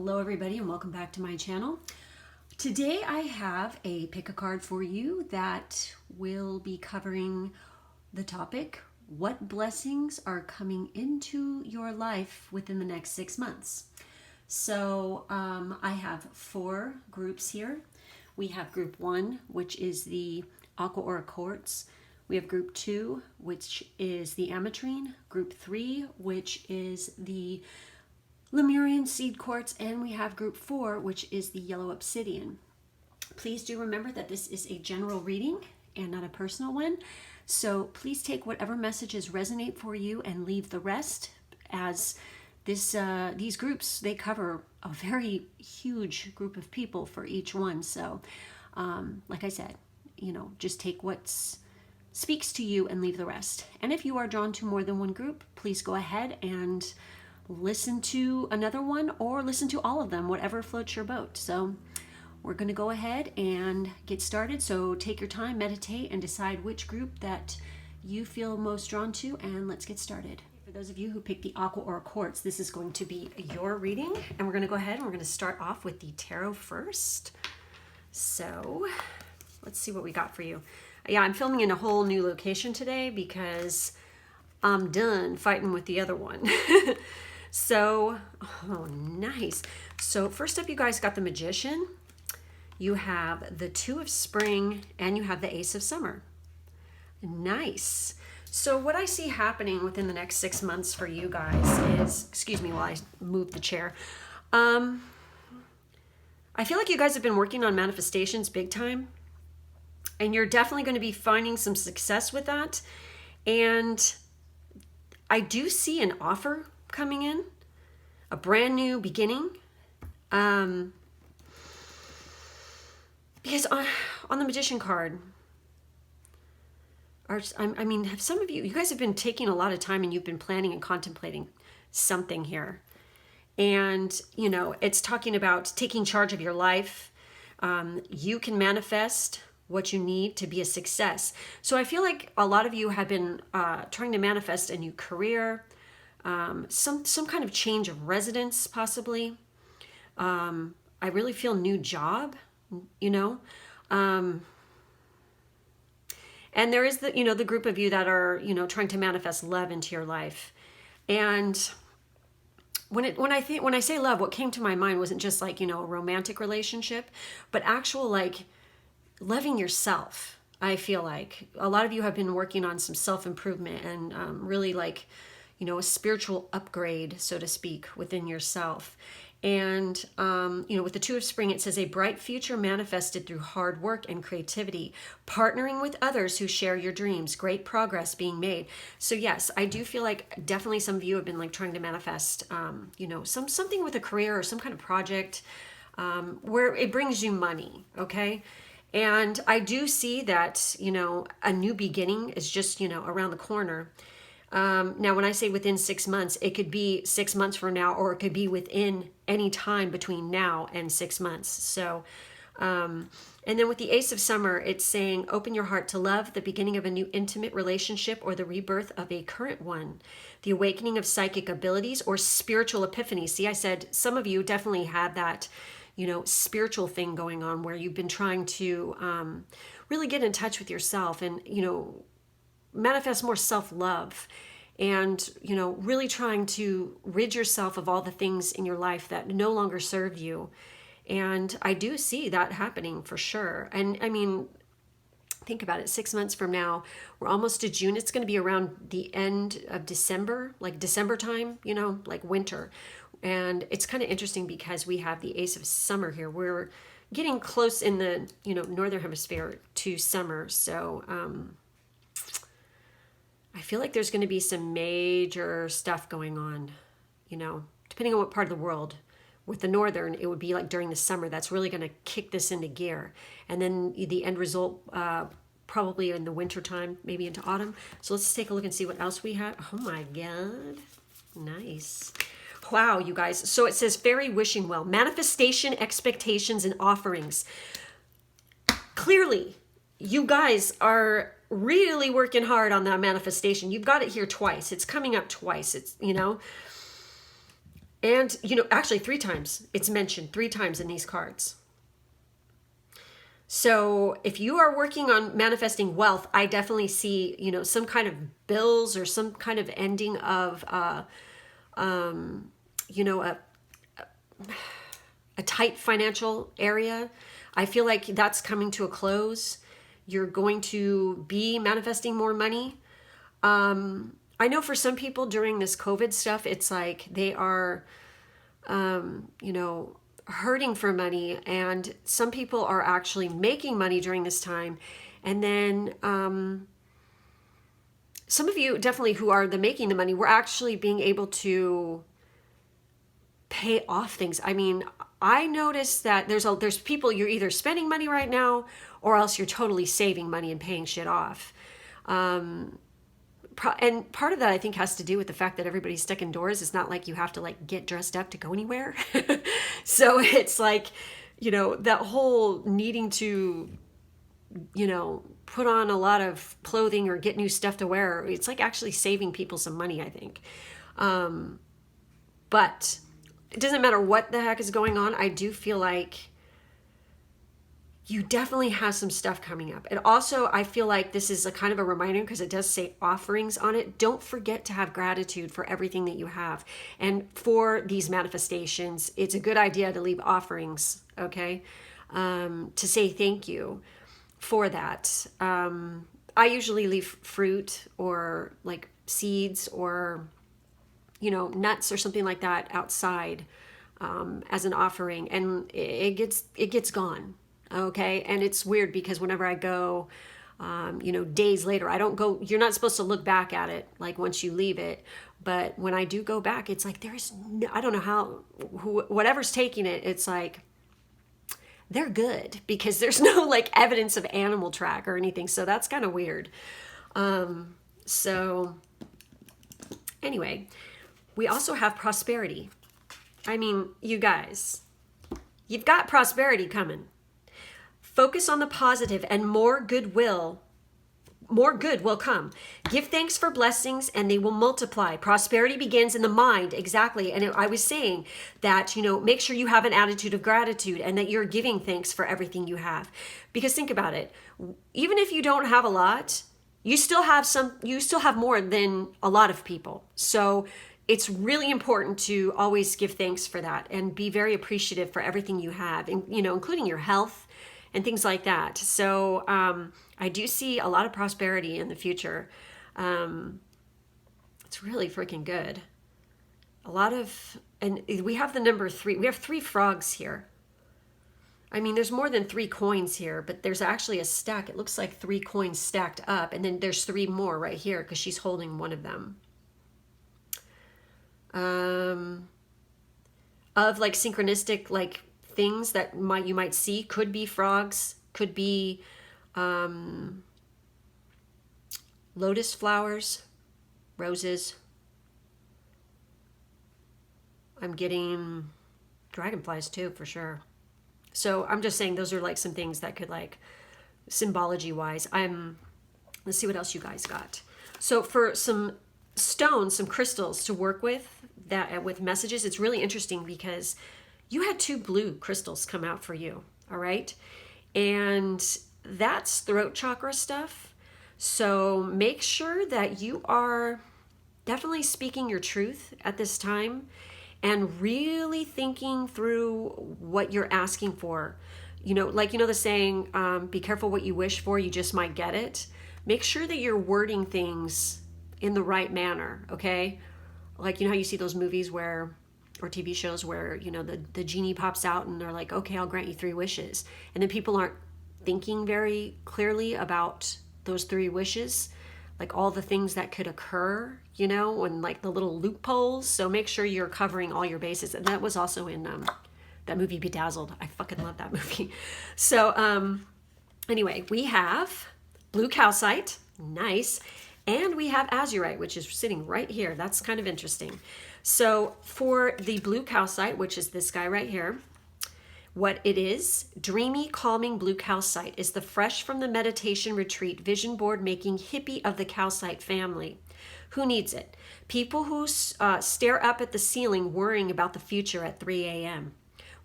Hello everybody and welcome back to my channel. Today I have a pick a card for you that will be covering the topic, what blessings are coming into your life within the next 6 months. So I have 4 groups here. We have group 1, which is the Aqua Aura Quartz. We have group 2, which is the Ametrine. Group 3, which is the Lemurian Seed Quartz, and we have group 4, which is the Yellow Obsidian. Please do remember that this is a general reading and not a personal one. So please take whatever messages resonate for you and leave the rest, as these groups, they cover a very huge group of people for each one. So like I said, just take what speaks to you and leave the rest. And if you are drawn to more than one group, please go ahead and listen to another one or listen to all of them, whatever floats your boat. So we're going to go ahead and get started. So take your time, meditate, and decide which group that you feel most drawn to, and let's get started. For those of you who picked the Aqua Aura Quartz, this is going to be your reading, and we're going to go ahead and we're going to start off with the tarot first. So let's see what we got for you. Yeah, I'm filming in a whole new location today because I'm done fighting with the other one. So, oh, nice. So first up, you guys got the Magician. You have the Two of Spring, and you have the Ace of Summer. Nice. So what I see happening within the next 6 months for you guys is, excuse me while I move the chair. I feel like you guys have been working on manifestations big time, and you're definitely going to be finding some success with that. And I do see an offer coming in, a brand new beginning, because on the Magician card, I mean, have some of you guys have been taking a lot of time and you've been planning and contemplating something here, and it's talking about taking charge of your life. You can manifest what you need to be a success. So I feel like a lot of you have been trying to manifest a new career, some kind of change of residence, possibly. I really feel new job, and there is the group of you that are, trying to manifest love into your life. And when I say love, what came to my mind wasn't just like, a romantic relationship, but actual, like, loving yourself. I feel like a lot of you have been working on some self-improvement and really, like, a spiritual upgrade, so to speak, within yourself. And, with the Two of Spring, it says a bright future manifested through hard work and creativity, partnering with others who share your dreams, great progress being made. So yes, I do feel like definitely some of you have been like trying to manifest, something with a career or some kind of project where it brings you money. Okay. And I do see that, a new beginning is just, around the corner. Now, when I say within 6 months, it could be 6 months from now, or it could be within any time between now and 6 months. So, and then with the Ace of Summer, it's saying, open your heart to love, the beginning of a new intimate relationship, or the rebirth of a current one, the awakening of psychic abilities or spiritual epiphany. See, I said some of you definitely had that, spiritual thing going on where you've been trying to really get in touch with yourself and, manifest more self-love, and really trying to rid yourself of all the things in your life that no longer serve you. And I do see that happening for sure. And I mean, think about it, 6 months from now, we're almost to June. It's going to be around the end of December, like December time, like winter. And it's kind of interesting because we have the Ace of Summer here. We're getting close in the northern hemisphere to summer. So I feel like there's going to be some major stuff going on, depending on what part of the world. With the northern, it would be like during the summer. That's really going to kick this into gear. And then the end result, probably in the winter time, maybe into autumn. So let's take a look and see what else we have. Oh my God. Nice. Wow, you guys. So it says fairy wishing well, manifestation, expectations, and offerings. Clearly, you guys are really working hard on that manifestation. You've got it here twice. It's coming up twice. It's, And, actually 3 times. It's mentioned 3 times in these cards. So if you are working on manifesting wealth, I definitely see, some kind of bills or some kind of ending of, a tight financial area. I feel like that's coming to a close. You're going to be manifesting more money. I know for some people during this COVID stuff, it's like they are, hurting for money, and some people are actually making money during this time. And then some of you definitely who are making the money, we're actually being able to pay off things. I mean, I noticed that there's people, you're either spending money right now or else you're totally saving money and paying shit off. And part of that I think has to do with the fact that everybody's stuck indoors. It's not like you have to like get dressed up to go anywhere. So it's like, that whole needing to, put on a lot of clothing or get new stuff to wear. It's like actually saving people some money, I think. But it doesn't matter what the heck is going on. I do feel like you definitely have some stuff coming up. And also, I feel like this is a kind of a reminder because it does say offerings on it. Don't forget to have gratitude for everything that you have. And for these manifestations, it's a good idea to leave offerings, okay? To say thank you for that. I usually leave fruit or like seeds or, nuts or something like that outside as an offering. And it gets gone. Okay. And it's weird because whenever I go, days later, I don't go, you're not supposed to look back at it like once you leave it. But when I do go back, it's like, I don't know how, whatever's taking it, it's like, they're good because there's no like evidence of animal track or anything. So that's kind of weird. So anyway, we also have prosperity. I mean, you guys, you've got prosperity coming. Focus on the positive and more good will come. Give thanks for blessings and they will multiply. Prosperity begins in the mind. Exactly. And I was saying that, make sure you have an attitude of gratitude and that you're giving thanks for everything you have. Because think about it. Even if you don't have a lot, you still have more than a lot of people. So it's really important to always give thanks for that and be very appreciative for everything you have, and, including your health and things like that. So I do see a lot of prosperity in the future. It's really freaking good. And we have the number 3. We have 3 frogs here. I mean, there's more than 3 coins here, but there's actually a stack. It looks like 3 coins stacked up, and then there's 3 more right here because she's holding one of them. Of like synchronistic like things that you might see, could be frogs, could be lotus flowers, roses. I'm getting dragonflies too, for sure. So I'm just saying those are like some things that could like symbology wise. Let's see what else you guys got. So for some stones, some crystals to work with with messages, it's really interesting because you had 2 blue crystals come out for you. All right. And that's throat chakra stuff. So make sure that you are definitely speaking your truth at this time and really thinking through what you're asking for. The saying, be careful what you wish for, you just might get it. Make sure that you're wording things in the right manner, okay? Like, how you see those movies or TV shows where, the genie pops out and they're like, okay, I'll grant you 3 wishes. And then people aren't thinking very clearly about those 3 wishes, like all the things that could occur, and like the little loopholes. So make sure you're covering all your bases. And that was also in that movie Bedazzled. I fucking love that movie. So anyway, we have blue calcite, nice. And we have azurite, which is sitting right here. That's kind of interesting. So for the blue calcite, which is this guy right here, what it is, dreamy, calming blue calcite is the fresh from the meditation retreat vision board making hippie of the calcite family. Who needs it? People who stare up at the ceiling worrying about the future at 3 a.m.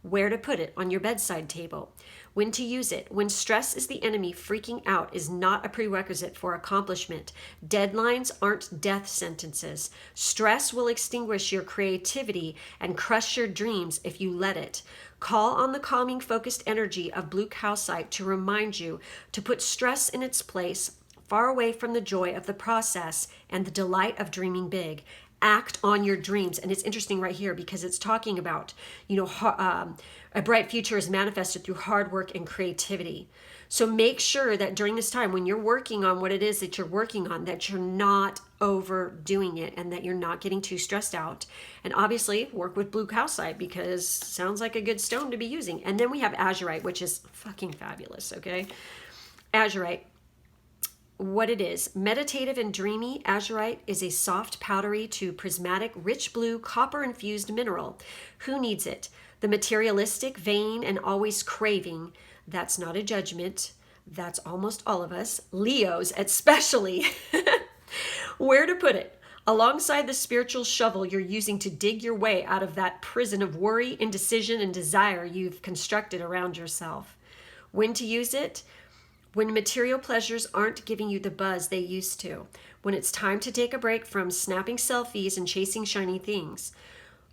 Where to put it on your bedside table. When to use it. When stress is the enemy, freaking out is not a prerequisite for accomplishment. Deadlines aren't death sentences. Stress will extinguish your creativity and crush your dreams if you let it. Call on the calming, focused energy of blue calcite to remind you to put stress in its place, far away from the joy of the process and the delight of dreaming big. Act on your dreams. And it's interesting right here because it's talking about, a bright future is manifested through hard work and creativity. So make sure that during this time, when you're working on what it is that you're working on, that you're not overdoing it and that you're not getting too stressed out. And obviously work with blue calcite because sounds like a good stone to be using. And then we have azurite, which is fucking fabulous, okay? Azurite. What it is, meditative and dreamy, azurite is a soft, powdery to prismatic, rich blue, copper-infused mineral. Who needs it? The materialistic, vain, and always craving. That's not a judgment. That's almost all of us. Leos especially. Where to put it? Alongside the spiritual shovel you're using to dig your way out of that prison of worry, indecision, and desire you've constructed around yourself. When to use it? When material pleasures aren't giving you the buzz they used to. When it's time to take a break from snapping selfies and chasing shiny things.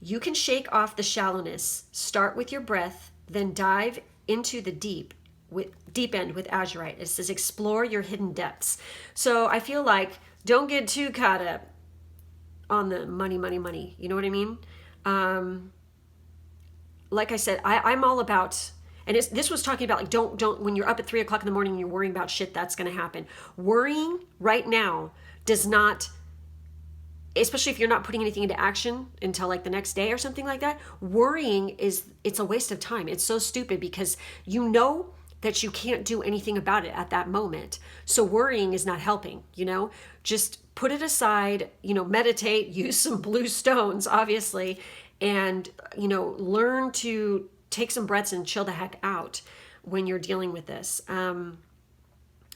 You can shake off the shallowness. Start with your breath, then dive into the deep end with azurite. It says explore your hidden depths. So I feel like don't get too caught up on the money. You know what I mean? Like I said, I'm all about... And this was talking about like don't when you're up at 3 o'clock in the morning and you're worrying about shit that's going to happen. Worrying right now does not, especially if you're not putting anything into action until like the next day or something like that. Worrying it's a waste of time. It's so stupid because you know that you can't do anything about it at that moment. So worrying is not helping, just put it aside, meditate, use some blue stones, obviously, and, learn to take some breaths and chill the heck out when you're dealing with this. And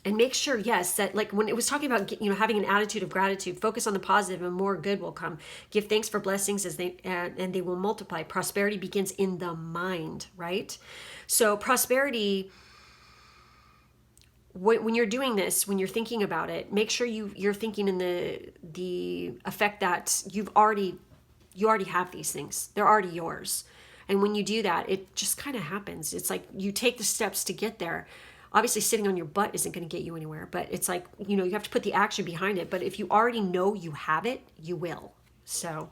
make sure, yes, that like when it was talking about, having an attitude of gratitude, focus on the positive and more good will come. Give thanks for blessings and they will multiply. Prosperity begins in the mind, right? So prosperity, when you're doing this, when you're thinking about it, make sure you're thinking in the effect that you already have these things. They're already yours. And when you do that, it just kind of happens. It's like you take the steps to get there. Obviously, sitting on your butt isn't going to get you anywhere, but it's like, you have to put the action behind it. But if you already know you have it, you will. So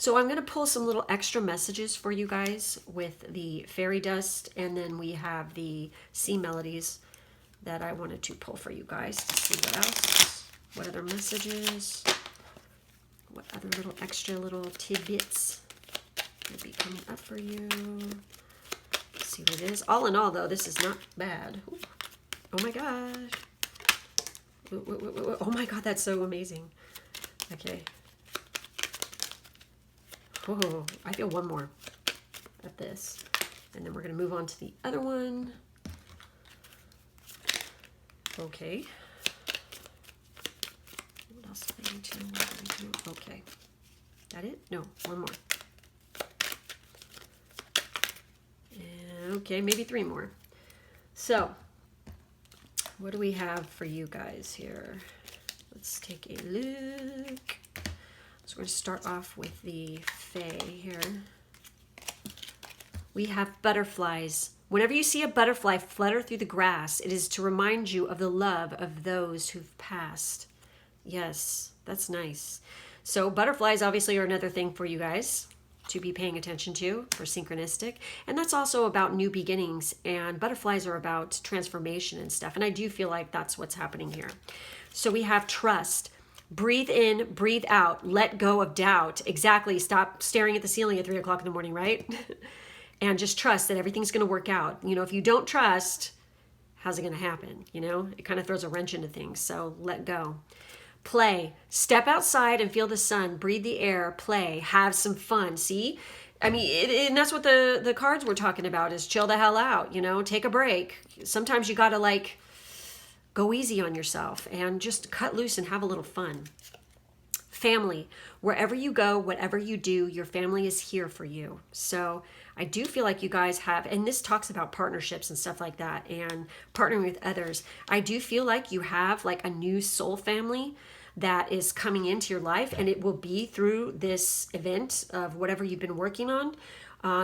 I'm going to pull some little extra messages for you guys with the fairy dust. And then we have the sea melodies that I wanted to pull for you guys to see what else, what other messages, what other little extra little tidbits will be coming up for you. Let's see what it is. All in all, though, this is not bad. Ooh. Oh my gosh. Oh my god, that's so amazing. Okay. Oh, I feel one more at this. And then we're going to move on to the other one. Okay. What else do I need to? Okay. That it? No, one more. Okay, maybe 3 more. So, what do we have for you guys here? Let's take a look. So we're going to start off with the Fae here. We have butterflies. Whenever you see a butterfly flutter through the grass, it is to remind you of the love of those who've passed. Yes, that's nice. So butterflies obviously are another thing for you guys to be paying attention to for synchronistic. And that's also about new beginnings, and butterflies are about transformation and stuff. And I do feel like that's what's happening here. So we have trust. Breathe in, breathe out, let go of doubt. Exactly. Stop staring at the ceiling at 3 o'clock in the morning, right? And just trust that everything's going to work out. If you don't trust, how's it going to happen? It kind of throws a wrench into things. So let go. Play. Step outside and feel the sun. Breathe the air. Play. Have some fun. See? I mean, and that's what the cards we're talking about is chill the hell out. Take a break. Sometimes you got to go easy on yourself and just cut loose and have a little fun. family. Wherever you go, whatever you do, your family is here for you. So I do feel like you guys have, and this talks about partnerships and stuff like that and partnering with others. I do feel like you have like a new soul family that is coming into your life, and it will be through this event of whatever you've been working on.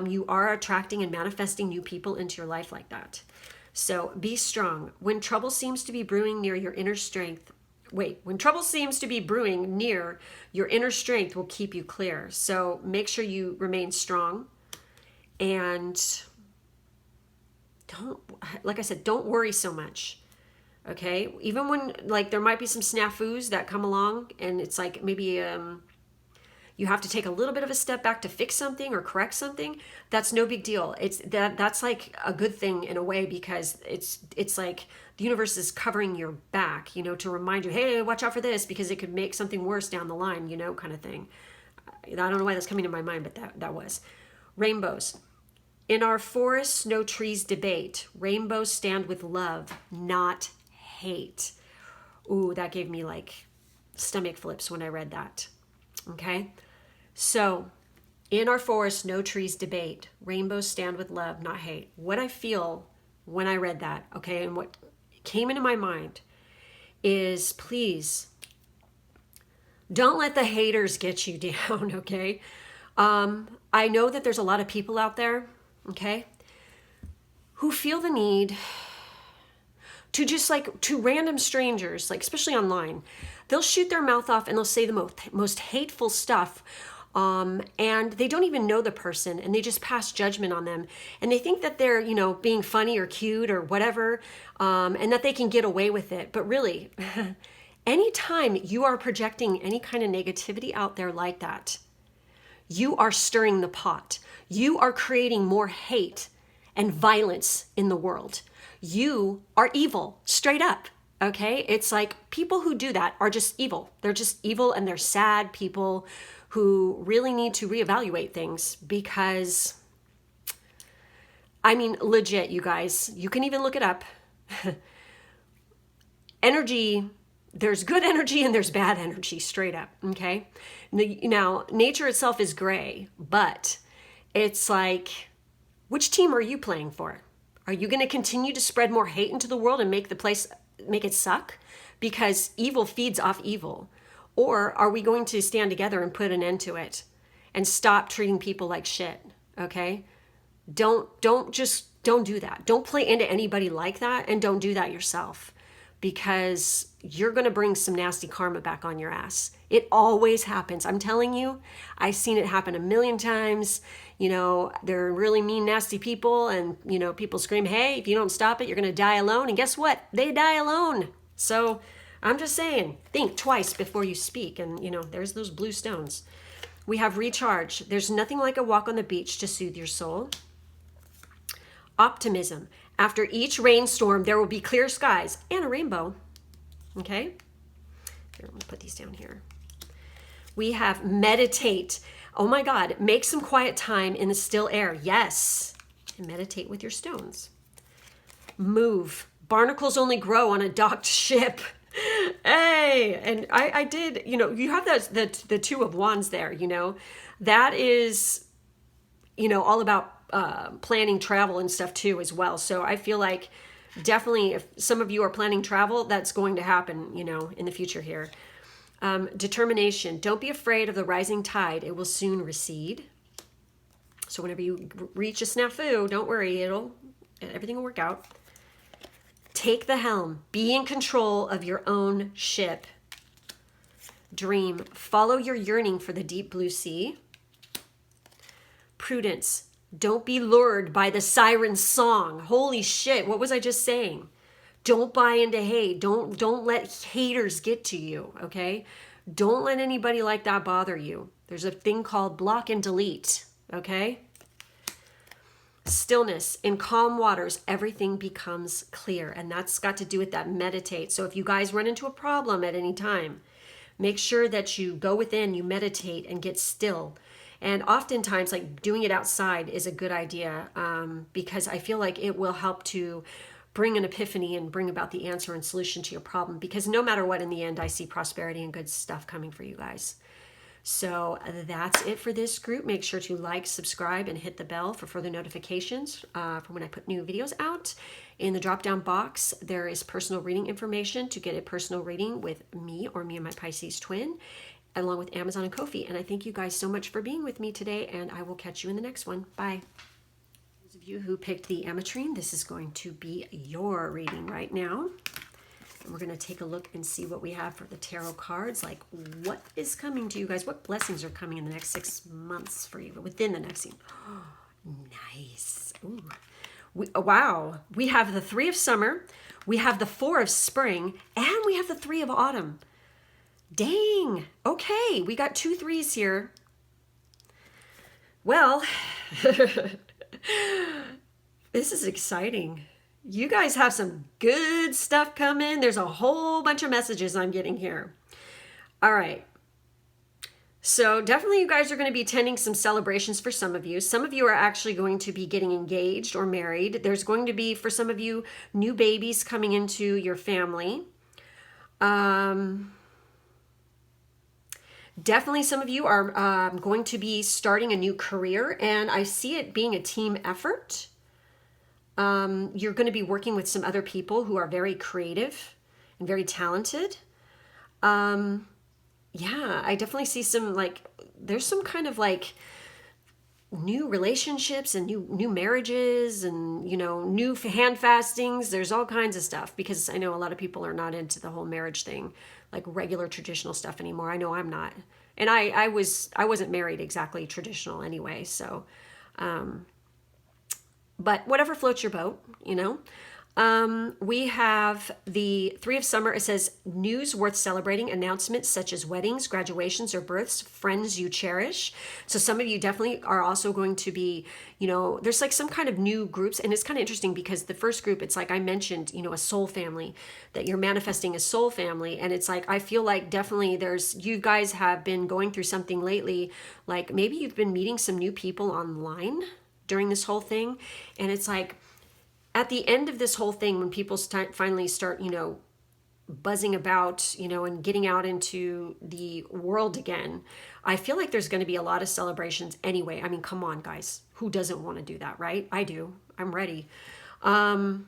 You are attracting and manifesting new people into your life like that. So be strong. When trouble seems to be brewing near your inner strength, when trouble seems to be brewing near, your inner strength will keep you clear. So make sure you remain strong, and don't, like I said, don't worry so much. Okay, even when like there might be some snafus that come along, and it's like maybe you have to take a little bit of a step back to fix something or correct something. That's no big deal. That's like a good thing in a way, because it's like the universe is covering your back, you know, to remind you, hey, watch out for this, because it could make something worse down the line, you know, kind of thing. I don't know why that's coming to my mind, but that was. Rainbows. In our forests, no trees debate. Rainbows stand with love, not hate. Ooh, that gave me like stomach flips when I read that. Okay. So in our forest, no trees debate. Rainbows stand with love, not hate. What I feel when I read that, okay, and what came into my mind is, please don't let the haters get you down, okay? I know that there's a lot of people out there, okay, who feel the need to just like, to random strangers, like especially online, they'll shoot their mouth off and they'll say the most hateful stuff. And they don't even know the person, and they just pass judgment on them, and they think that they're, you know, being funny or cute or whatever, and that they can get away with it. But really, anytime you are projecting any kind of negativity out there like that, you are stirring the pot. You are creating more hate and violence in the world. You are evil, straight up. Okay? It's like people who do that are just evil. They're just evil, and they're sad people who really need to reevaluate things, because, I mean, legit, you guys, you can even look it up. Energy, there's good energy and there's bad energy, straight up, okay? Now, nature itself is gray, but it's like, which team are you playing for? Are you going to continue to spread more hate into the world and make it suck? Because evil feeds off evil. Or are we going to stand together and put an end to it and stop treating people like shit? Okay? Don't do that. Don't play into anybody like that, and don't do that yourself, because you're going to bring some nasty karma back on your ass. It always happens. I'm telling you, I've seen it happen a million times. You know, they're really mean, nasty people, and, you know, people scream, hey, if you don't stop it, you're going to die alone. And guess what? They die alone. So I'm just saying, think twice before you speak. And, you know, there's those blue stones. We have recharge. There's nothing like a walk on the beach to soothe your soul. Optimism. After each rainstorm, there will be clear skies and a rainbow. Okay? Here, I'm going to put these down here. We have meditate. Oh my God, make some quiet time in the still air. Yes. And meditate with your stones. Move. Barnacles only grow on a docked ship. Hey, and I did, you know, you have the Two of Wands there, you know, that is, you know, all about planning travel and stuff too as well. So I feel like definitely if some of you are planning travel, that's going to happen, you know, in the future here. Determination. Don't be afraid of the rising tide. It will soon recede. So whenever you reach a snafu, don't worry, everything will work out. Take the helm. Be in control of your own ship. Dream. Follow your yearning for the deep blue sea. Prudence. Don't be lured by the siren song. Holy shit, what was I just saying? Don't buy into hate. Don't let haters get to you, okay? Don't let anybody like that bother you. There's a thing called block and delete, okay? Stillness. In calm waters, everything becomes clear. And that's got to do with that meditate. So if you guys run into a problem at any time, make sure that you go within, you meditate and get still. And oftentimes, like doing it outside is a good idea, because I feel like it will help to bring an epiphany and bring about the answer and solution to your problem. Because no matter what, in the end, I see prosperity and good stuff coming for you guys. So that's it for this group. Make sure to like, subscribe, and hit the bell for further notifications for when I put new videos out. In the drop-down box, there is personal reading information to get a personal reading with me or me and my Pisces-Twin, along with Amazon and Ko-fi. And I thank you guys so much for being with me today, and I will catch you in the next one. Bye. Those of you who picked the ametrine, this is going to be your reading right now. And we're going to take a look and see what we have for the tarot cards. Like, what is coming to you guys? What blessings are coming in the next 6 months for you, within the next scene? Oh, nice. Ooh. Wow. We have the 3 of summer. We have the 4 of spring. And we have the 3 of autumn. Dang. Okay. We got 2 3s here. Well, this is exciting. You guys have some good stuff coming. There's a whole bunch of messages I'm getting here. All right. So definitely you guys are going to be attending some celebrations for some of you. Some of you are actually going to be getting engaged or married. There's going to be, for some of you, new babies coming into your family. Definitely some of you are going to be starting a new career, and I see it being a team effort. You're going to be working with some other people who are very creative and very talented. Yeah, I definitely see some, like, there's some kind of like new relationships and new marriages and, you know, new hand fastings. There's all kinds of stuff, because I know a lot of people are not into the whole marriage thing, like regular traditional stuff anymore. I know I'm not. And I wasn't married exactly traditional anyway. So, but whatever floats your boat, you know. We have the 3 of summer. It says news worth celebrating, announcements such as weddings, graduations, or births, friends you cherish. So some of you definitely are also going to be, you know, there's like some kind of new groups. And it's kind of interesting because the first group, it's like I mentioned, you know, a soul family, that you're manifesting a soul family. And it's like, I feel like definitely you guys have been going through something lately. Like maybe you've been meeting some new people online during this whole thing. And it's like, at the end of this whole thing, when people finally start, you know, buzzing about, you know, and getting out into the world again, I feel like there's going to be a lot of celebrations anyway. I mean, come on, guys. Who doesn't want to do that, right? I do. I'm ready. But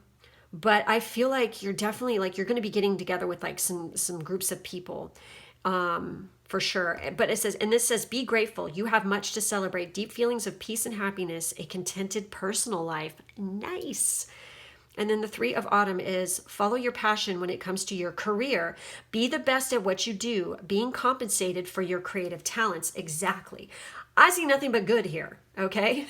I feel like you're definitely, like, you're going to be getting together with like some groups of people, for sure. But it says, and this says, be grateful. You have much to celebrate. Deep feelings of peace and happiness, a contented personal life. Nice. And then the 3 of autumn is follow your passion when it comes to your career. Be the best at what you do, being compensated for your creative talents. Exactly. I see nothing but good here. Okay.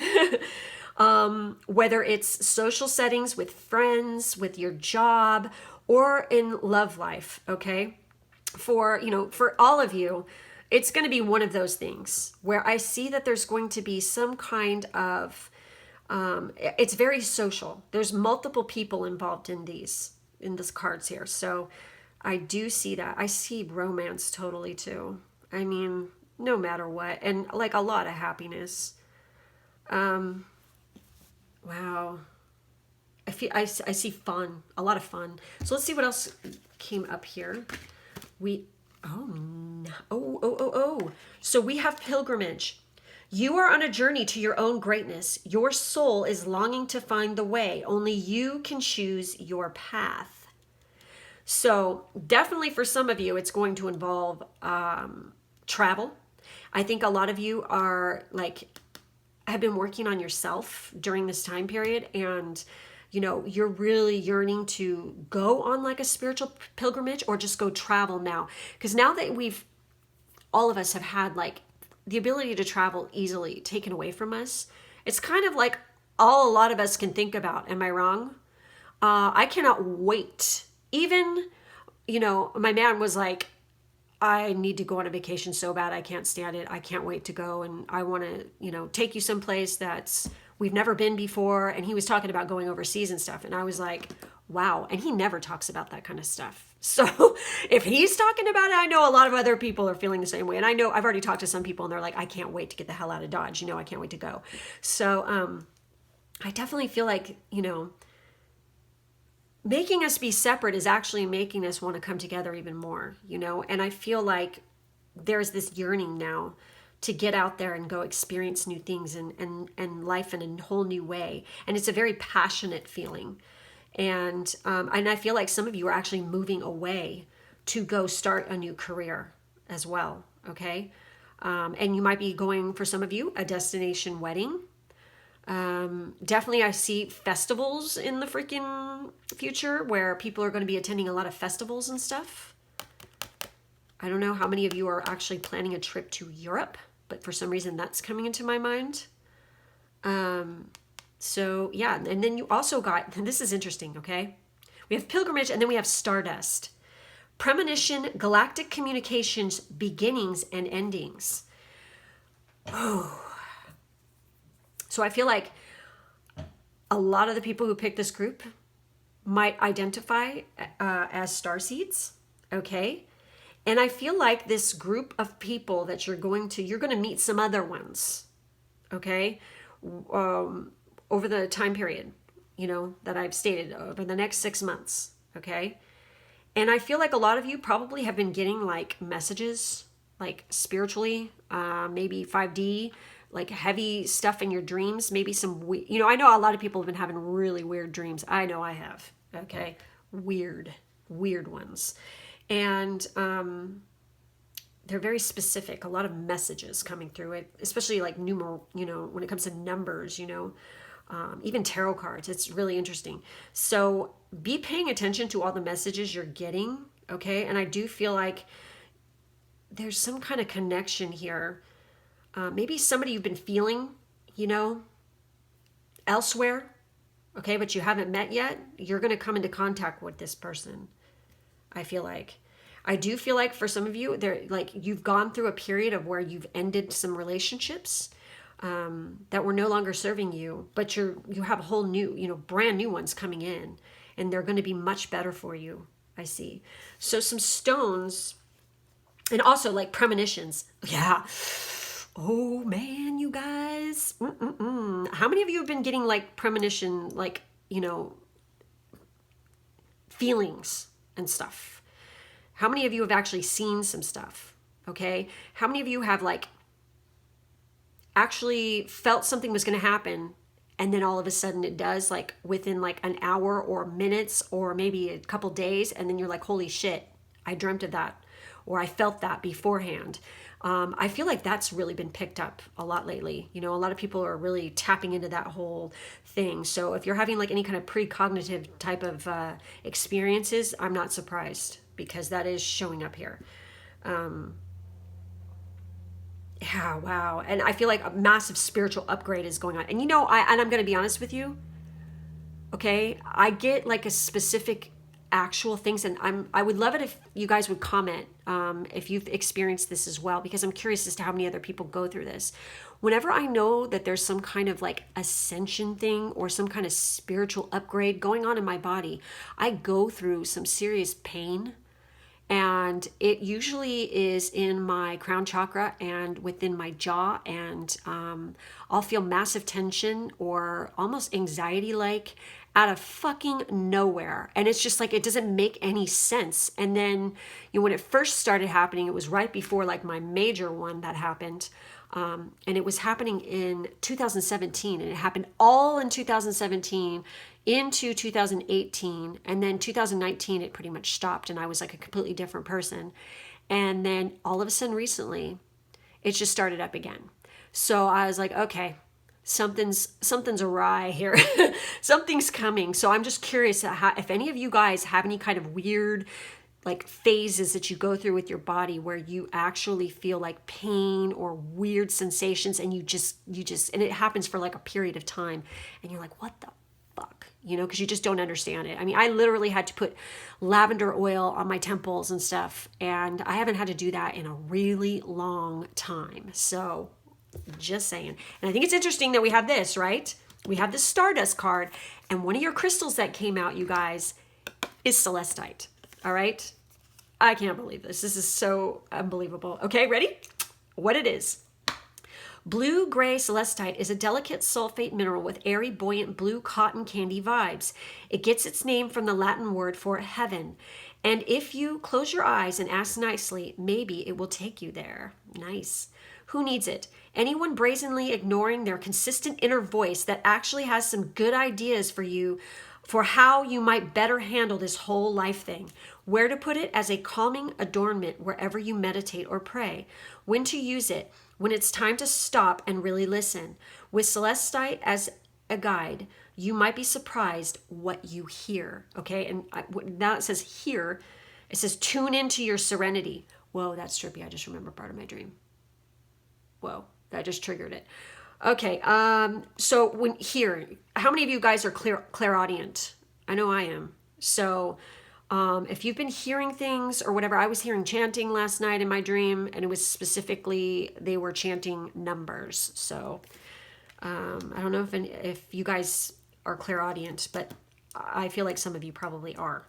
Whether it's social settings with friends, with your job, or in love life. Okay. For, you know, for all of you, it's going to be one of those things where I see that there's going to be some kind of, it's very social. There's multiple people involved in these cards here. So I do see that. I see romance totally too. I mean, no matter what. And like a lot of happiness. Wow. I see fun, a lot of fun. So let's see what else came up here. So we have pilgrimage. You are on a journey to your own greatness. Your soul is longing to find the way. Only you can choose your path. So definitely for some of you, it's going to involve travel. I think a lot of you are like, have been working on yourself during this time period, and you know, you're really yearning to go on like a spiritual pilgrimage or just go travel now. Because now that all of us have had like the ability to travel easily taken away from us, it's kind of like all a lot of us can think about. Am I wrong? I cannot wait. Even, you know, my man was like, I need to go on a vacation so bad. I can't stand it. I can't wait to go. And I want to, you know, take you someplace that's we've never been before. And he was talking about going overseas and stuff. And I was like, wow. And he never talks about that kind of stuff. So if he's talking about it, I know a lot of other people are feeling the same way. And I know I've already talked to some people and they're like, I can't wait to get the hell out of Dodge. You know, I can't wait to go. So I definitely feel like, you know, making us be separate is actually making us want to come together even more, you know? And I feel like there's this yearning now to get out there and go experience new things and life in a whole new way. And it's a very passionate feeling. And I feel like some of you are actually moving away to go start a new career as well, okay? And you might be going, for some of you, a destination wedding. Definitely I see festivals in the freaking future where people are going to be attending a lot of festivals and stuff. I don't know how many of you are actually planning a trip to Europe, but for some reason that's coming into my mind. So yeah, and then you also got, and this is interesting, okay? We have pilgrimage and then we have stardust. Premonition, galactic communications, beginnings and endings. Oh. So I feel like a lot of the people who pick this group might identify as starseeds, okay? And I feel like this group of people that you're going to meet some other ones, okay? Over the time period, that I've stated, over the next 6 months, okay? And I feel like a lot of you probably have been getting like messages, like spiritually, maybe 5D, like heavy stuff in your dreams, maybe some, I know a lot of people have been having really weird dreams. I know I have, okay? Weird ones. And they're very specific, a lot of messages coming through it, especially like when it comes to numbers, even tarot cards. It's really interesting. So be paying attention to all the messages you're getting, okay? And I do feel like there's some kind of connection here. Maybe somebody you've been feeling, elsewhere, okay, but you haven't met yet. You're going to come into contact with this person, I feel like. I do feel like for some of you, you've gone through a period of where you've ended some relationships that were no longer serving you, but you have a whole new, brand new ones coming in, and they're going to be much better for you, I see. So some stones, and also like premonitions. Yeah. Oh man, you guys. How many of you have been getting like premonition, like, feelings and stuff? How many of you have actually seen some stuff? Okay. How many of you have like actually felt something was going to happen, and then all of a sudden it does, like within like an hour or minutes or maybe a couple days, and then you're like, holy shit, I dreamt of that, or I felt that beforehand. I feel like that's really been picked up a lot lately. A lot of people are really tapping into that whole thing. So if you're having like any kind of precognitive type of experiences, I'm not surprised, because that is showing up here. Yeah, wow. And I feel like a massive spiritual upgrade is going on. And I'm going to be honest with you. Okay, I get like a specific actual things, and I would love it if you guys would comment if you've experienced this as well, because I'm curious as to how many other people go through this. Whenever I know that there's some kind of like ascension thing or some kind of spiritual upgrade going on in my body, I go through some serious pain. And it usually is in my crown chakra and within my jaw, and I'll feel massive tension or almost anxiety-like out of fucking nowhere. And it's just like, it doesn't make any sense. And then, when it first started happening, it was right before like my major one that happened. And it was happening in 2017, and it happened all in 2017 into 2018, and then 2019 it pretty much stopped, and I was like a completely different person. And then all of a sudden recently it just started up again. So I was like, okay, something's awry here. Something's coming. So I'm just curious if any of you guys have any kind of weird like phases that you go through with your body where you actually feel like pain or weird sensations, and you just and it happens for like a period of time, and you're like, what the fuck, because you just don't understand it. I mean, I literally had to put lavender oil on my temples and stuff, and I haven't had to do that in a really long time. So just saying. And I think it's interesting that we have this, right? We have this Stardust card, and one of your crystals that came out, you guys, is celestite. All right? I can't believe this. This is so unbelievable. Okay, ready? What it is. Blue-gray celestite is a delicate sulfate mineral with airy, buoyant blue cotton candy vibes. It gets its name from the Latin word for heaven. And if you close your eyes and ask nicely, maybe it will take you there. Nice. Who needs it? Anyone brazenly ignoring their consistent inner voice that actually has some good ideas for you for how you might better handle this whole life thing. Where to put it as a calming adornment wherever you meditate or pray. When to use it. When it's time to stop and really listen. With celestite as a guide, you might be surprised what you hear. Okay, and now it says hear. It says tune into your serenity. Whoa, that's trippy. I just remember part of my dream. Whoa, that just triggered it. Okay, so when here, how many of you guys are clairaudient? I know I am. So if you've been hearing things or whatever, I was hearing chanting last night in my dream, and it was specifically, they were chanting numbers. So I don't know if you guys are clairaudient, but I feel like some of you probably are.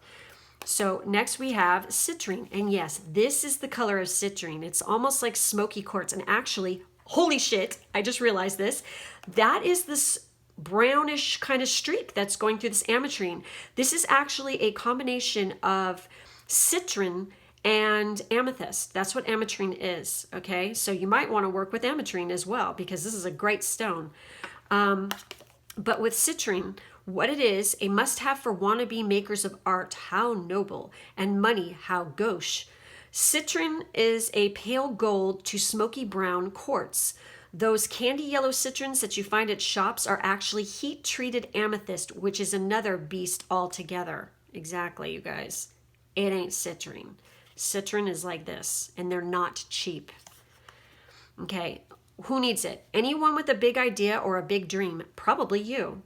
So next we have citrine. And yes, this is the color of citrine. It's almost like smoky quartz. And actually, holy shit, I just realized this. That is this brownish kind of streak that's going through this ametrine. This is actually a combination of citrine and amethyst. That's what ametrine is, okay? So you might want to work with ametrine as well, because this is a great stone. But with citrine, what it is, a must-have for wannabe makers of art, how noble, and money, how gauche. Citrine is a pale gold to smoky brown quartz. Those candy yellow citrines that you find at shops are actually heat-treated amethyst, which is another beast altogether. Exactly, you guys. It ain't citrine. Citrine is like this, and they're not cheap. Okay, who needs it? Anyone with a big idea or a big dream, probably you.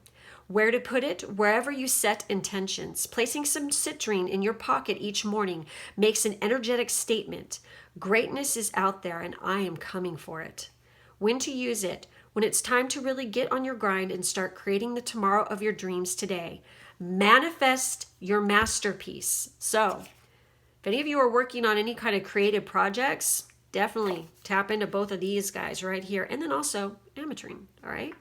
Where to put it? Wherever you set intentions. Placing some citrine in your pocket each morning makes an energetic statement. Greatness is out there, and I am coming for it. When to use it? When it's time to really get on your grind and start creating the tomorrow of your dreams today. Manifest your masterpiece. So, if any of you are working on any kind of creative projects, definitely tap into both of these guys right here. And then also ametrine, all right?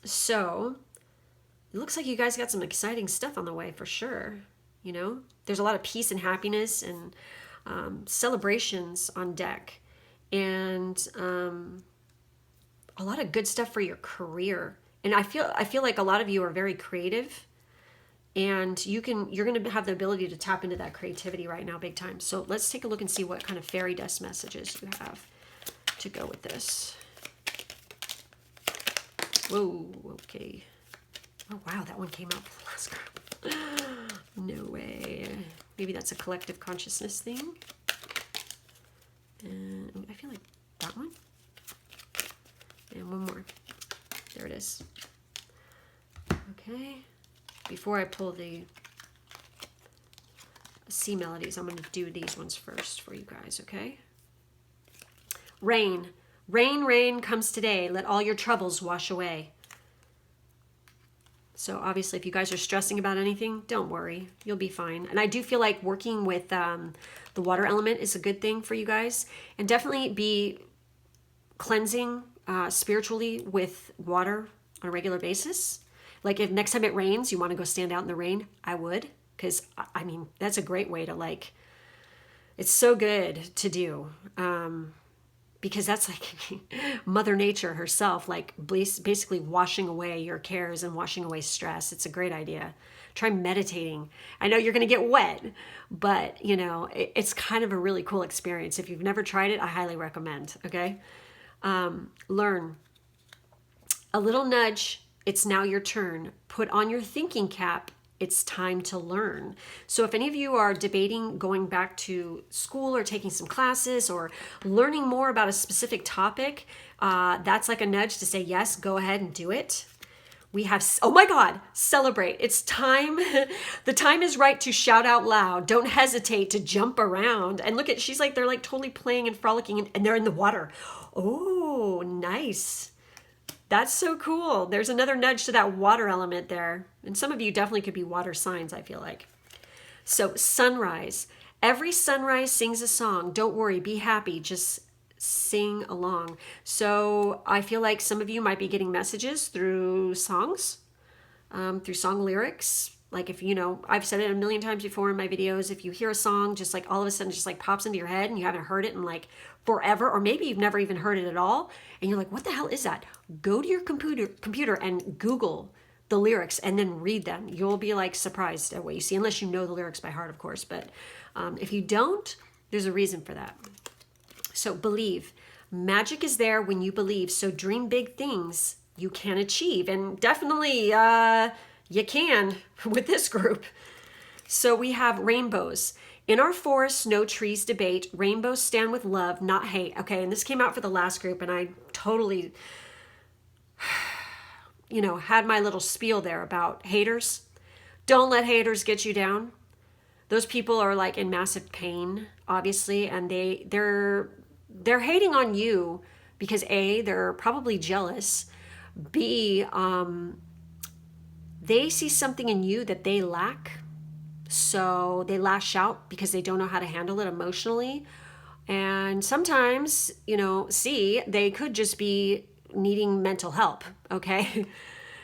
So, it looks like you guys got some exciting stuff on the way for sure. You know, there's a lot of peace and happiness and celebrations on deck. And a lot of good stuff for your career. And I feel like a lot of you are very creative, and you're going to have the ability to tap into that creativity right now big time. So let's take a look and see what kind of fairy dust messages you have to go with this. Whoa, okay. Oh wow, that one came out for the last card. No way. Maybe that's a collective consciousness thing. And I feel like that one. And one more. There it is. Okay. Before I pull the sea melodies, I'm going to do these ones first for you guys, okay? Rain. Rain, rain comes today. Let all your troubles wash away. So obviously, if you guys are stressing about anything, don't worry. You'll be fine. And I do feel like working with the water element is a good thing for you guys. And definitely be cleansing spiritually with water on a regular basis. Like if next time it rains, you want to go stand out in the rain, I would. Because, I mean, that's a great way to like, it's so good to do. Because that's like Mother Nature herself, like basically washing away your cares and washing away stress. It's a great idea. Try meditating. I know you're going to get wet, but you know, it's kind of a really cool experience. If you've never tried it, I highly recommend. Okay. Learn. A little nudge. It's now your turn. Put on your thinking cap. It's time to learn. So if any of you are debating going back to school or taking some classes or learning more about a specific topic, that's like a nudge to say, yes, go ahead and do it. We have, oh my God, celebrate. It's time. The time is right to shout out loud. Don't hesitate to jump around. And look at, she's like, they're like totally playing and frolicking and they're in the water. Oh, nice. That's so cool. There's another nudge to that water element there. And some of you definitely could be water signs, I feel like. So sunrise. Every sunrise sings a song. Don't worry, be happy. Just sing along. So I feel like some of you might be getting messages through songs, through song lyrics. Like if, you know, I've said it a million times before in my videos, if you hear a song, just like all of a sudden just like pops into your head and you haven't heard it in like forever, or maybe you've never even heard it at all, and you're like, what the hell is that? Go to your computer and Google the lyrics and then read them. You'll be like surprised at what you see, unless you know the lyrics by heart, of course. But if you don't, there's a reason for that. So believe. Magic is there when you believe. So dream big things you can achieve. And definitely you can with this group. So we have rainbows. In our forests, no trees debate. Rainbows stand with love, not hate. Okay, and this came out for the last group, and I totally, you know, had my little spiel there about haters. Don't let haters get you down. Those people are like in massive pain, obviously, and they're hating on you because A, they're probably jealous. B, they see something in you that they lack. So they lash out because they don't know how to handle it emotionally. And sometimes, you know, C, they could just be needing mental help, okay?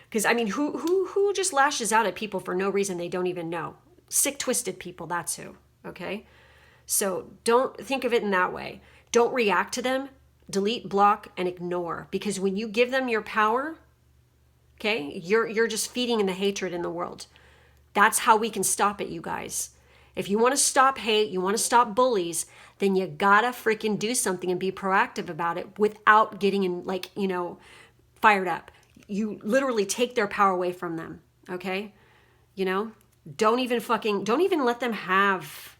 Because I mean, who just lashes out at people for no reason they don't even know? Sick, twisted people, that's who, okay? So don't think of it in that way. Don't react to them. Delete, block, and ignore. Because when you give them your power, okay, you're just feeding in the hatred in the world. That's how we can stop it, you guys. If you want to stop hate, you want to stop bullies, then you gotta freaking do something and be proactive about it without getting in, like, you know, fired up. You literally take their power away from them, okay? You know, don't even let them have,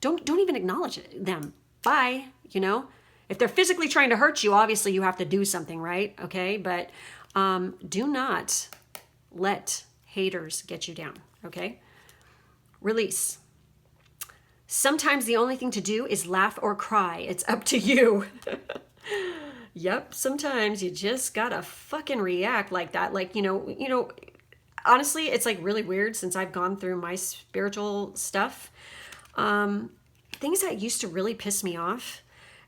don't even acknowledge them. Bye, you know? If they're physically trying to hurt you, obviously you have to do something, right? Okay, but do not let haters get you down, okay? Release. Sometimes the only thing to do is laugh or cry. It's up to you. Yep, sometimes you just gotta fucking react like that. Like, you know, honestly, it's like really weird since I've gone through my spiritual stuff. Things that used to really piss me off.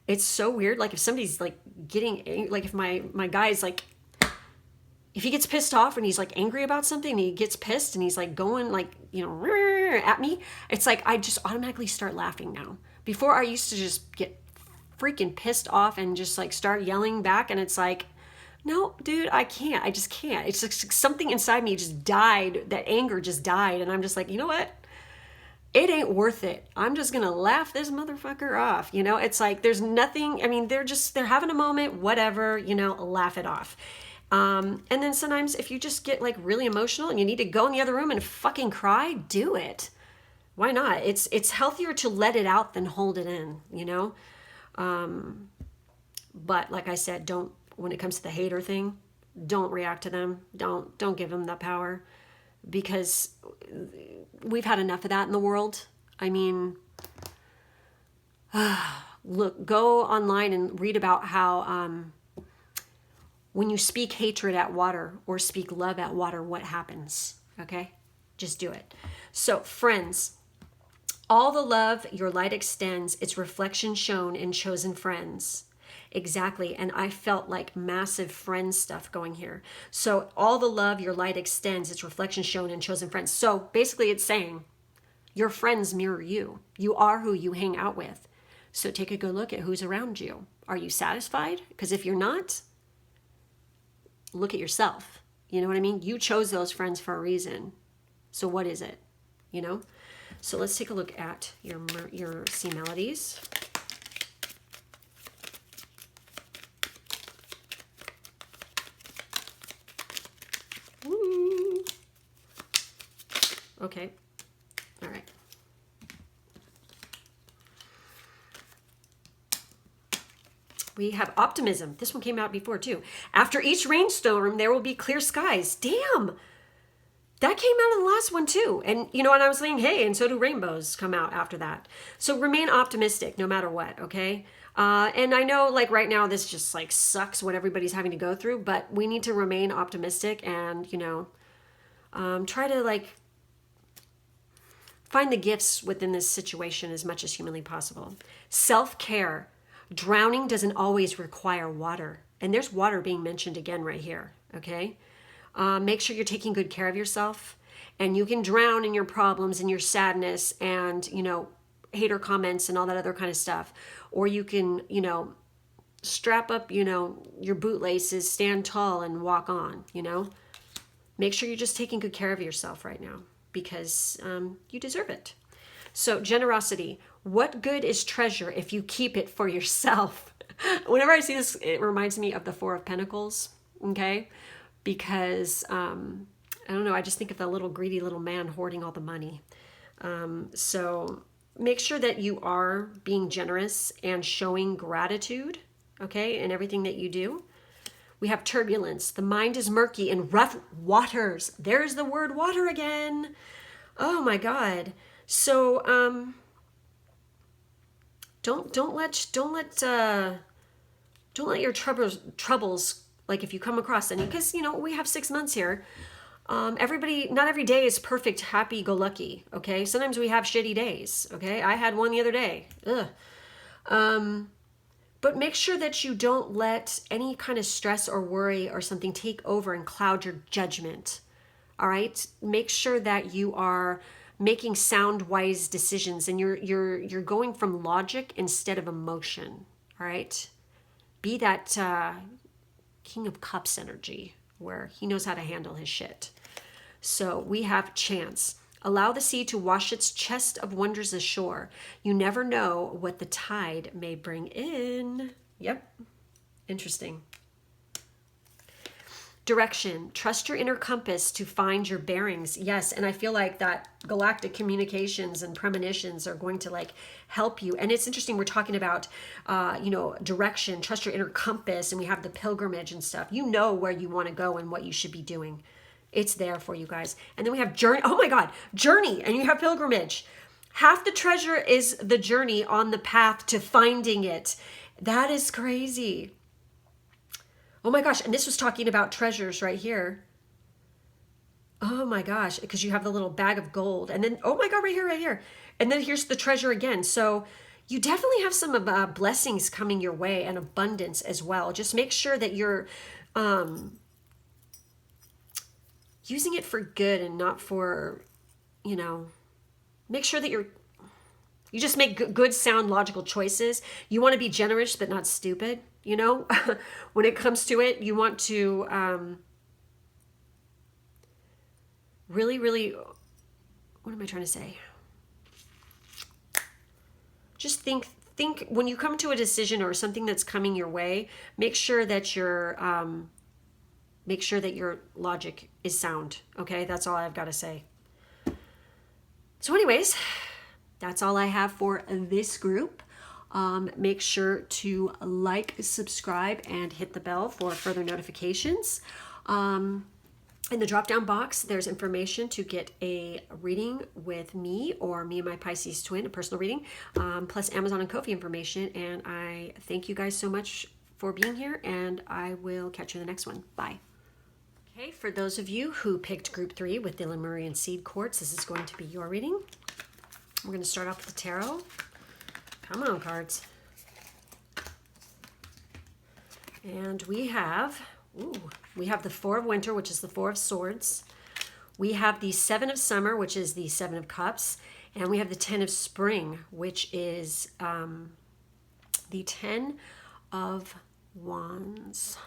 It's so weird. Like if somebody's like getting, like if my guy's like, if he gets pissed off and he's like angry about something and he gets pissed and he's like going like, you know, at me, it's like I just automatically start laughing now. Before I used to just get freaking pissed off and just like start yelling back, and it's like, no, dude, I can't. I just can't. It's like something inside me just died. That anger just died. And I'm just like, you know what? It ain't worth it. I'm just going to laugh this motherfucker off. You know, it's like there's nothing. I mean, they're having a moment, whatever, you know, laugh it off. And then sometimes if you just get like really emotional and you need to go in the other room and fucking cry, do it. Why not? It's healthier to let it out than hold it in, you know? But like I said, when it comes to the hater thing, don't react to them. Don't give them that power, because we've had enough of that in the world. I mean, look, go online and read about how, when you speak hatred at water or speak love at water, what happens? Okay? Just do it. So, friends, all the love your light extends, its reflection shown in chosen friends. Exactly. And I felt like massive friend stuff going here. So all the love your light extends, its reflection shown in chosen friends. So basically it's saying your friends mirror you. You are who you hang out with. So take a good look at who's around you. Are you satisfied? Because if you're not, look at yourself. You know what I mean? You chose those friends for a reason. So what is it? You know? So let's take a look at your C melodies. Woo. Okay. All right. We have optimism. This one came out before too. After each rainstorm, there will be clear skies. Damn. That came out in the last one too. And you know what I was saying? Hey, and so do rainbows come out after that. So remain optimistic no matter what, okay? And I know like right now this just like sucks what everybody's having to go through, but we need to remain optimistic and, you know, try to like find the gifts within this situation as much as humanly possible. Self-care. Drowning doesn't always require water. And there's water being mentioned again right here, okay? Make sure you're taking good care of yourself. And you can drown in your problems and your sadness and, you know, hater comments and all that other kind of stuff. Or you can, you know, strap up, you know, your bootlaces, stand tall and walk on, you know. Make sure you're just taking good care of yourself right now because you deserve it. So generosity. What good is treasure if you keep it for yourself? Whenever I see this, it reminds me of the Four of Pentacles, okay? Because, I don't know, I just think of the little greedy little man hoarding all the money. So make sure that you are being generous and showing gratitude, okay, in everything that you do. We have turbulence. The mind is murky in rough waters. There's the word water again. Oh my God. So, don't let your troubles, like if you come across any, because, you know, we have 6 months here. Everybody, not every day is perfect, happy, go lucky. Okay. Sometimes we have shitty days. Okay. I had one the other day. Ugh. But make sure that you don't let any kind of stress or worry or something take over and cloud your judgment. All right. Make sure that you are making sound, wise decisions and you're going from logic instead of emotion. All right. Be that King of Cups energy where he knows how to handle his shit. So we have chance. Allow the sea to wash its chest of wonders ashore. You never know what the tide may bring in. Yep. Interesting. Direction. Trust your inner compass to find your bearings. Yes, and I feel like that galactic communications and premonitions are going to like help you. And it's interesting, we're talking about, you know, direction, trust your inner compass, and we have the pilgrimage and stuff. You know where you want to go and what you should be doing. It's there for you guys. And then we have journey. Oh my God, journey. And you have pilgrimage. Half the treasure is the journey on the path to finding it. That is crazy. Oh my gosh. And this was talking about treasures right here. Oh my gosh. Because you have the little bag of gold. And then, oh my God, right here, right here. And then here's the treasure again. So you definitely have some blessings coming your way and abundance as well. Just make sure that you're using it for good and not for, you know, make sure that you just make good, sound, logical choices. You want to be generous, but not stupid, you know, when it comes to it. You want to really, really, what am I trying to say? Just think when you come to a decision or something that's coming your way, make sure that your logic is sound. Okay, that's all I've got to say. So anyways, that's all I have for this group. Make sure to like, subscribe, and hit the bell for further notifications. In the drop-down box, there's information to get a reading with me or me and my Pisces-Twin, a personal reading, plus Amazon and Ko-fi information. And I thank you guys so much for being here, and I will catch you in the next one. Bye. Okay, for those of you who picked Group 3 with the Lemurian Seed Quartz, this is going to be your reading. We're going to start off with the tarot. Come on, cards. And we have the Four of Winter, which is the Four of Swords. We have the Seven of Summer, which is the Seven of Cups. And we have the Ten of Spring, which is the Ten of Wands.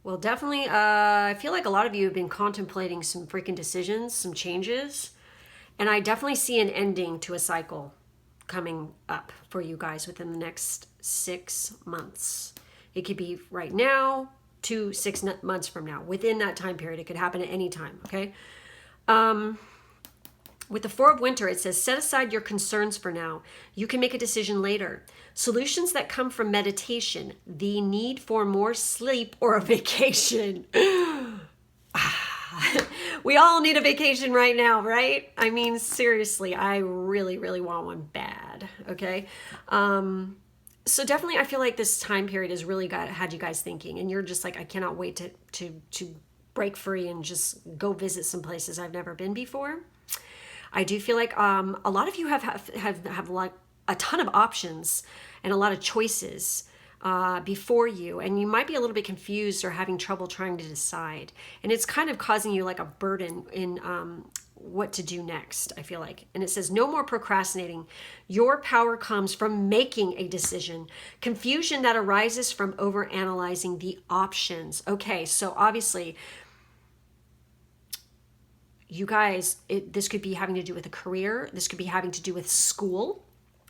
Well, definitely, I feel like a lot of you have been contemplating some freaking decisions, some changes. And I definitely see an ending to a cycle coming up for you guys within the next 6 months. It could be right now to 6 months from now. Within that time period, it could happen at any time, okay? With the Four of Winter, it says, set aside your concerns for now. You can make a decision later. Solutions that come from meditation, the need for more sleep or a vacation. We all need a vacation right now, right? I mean, seriously, I really, really want one bad, okay? So definitely I feel like this time period has really had you guys thinking, and you're just like, I cannot wait to break free and just go visit some places I've never been before. I do feel like a lot of you have like a ton of options and a lot of choices before you, and you might be a little bit confused or having trouble trying to decide, and it's kind of causing you like a burden in what to do next, I feel like. And it says, no more procrastinating. Your power comes from making a decision. Confusion that arises from overanalyzing the options. Okay, so obviously, you guys, this could be having to do with a career. This could be having to do with school.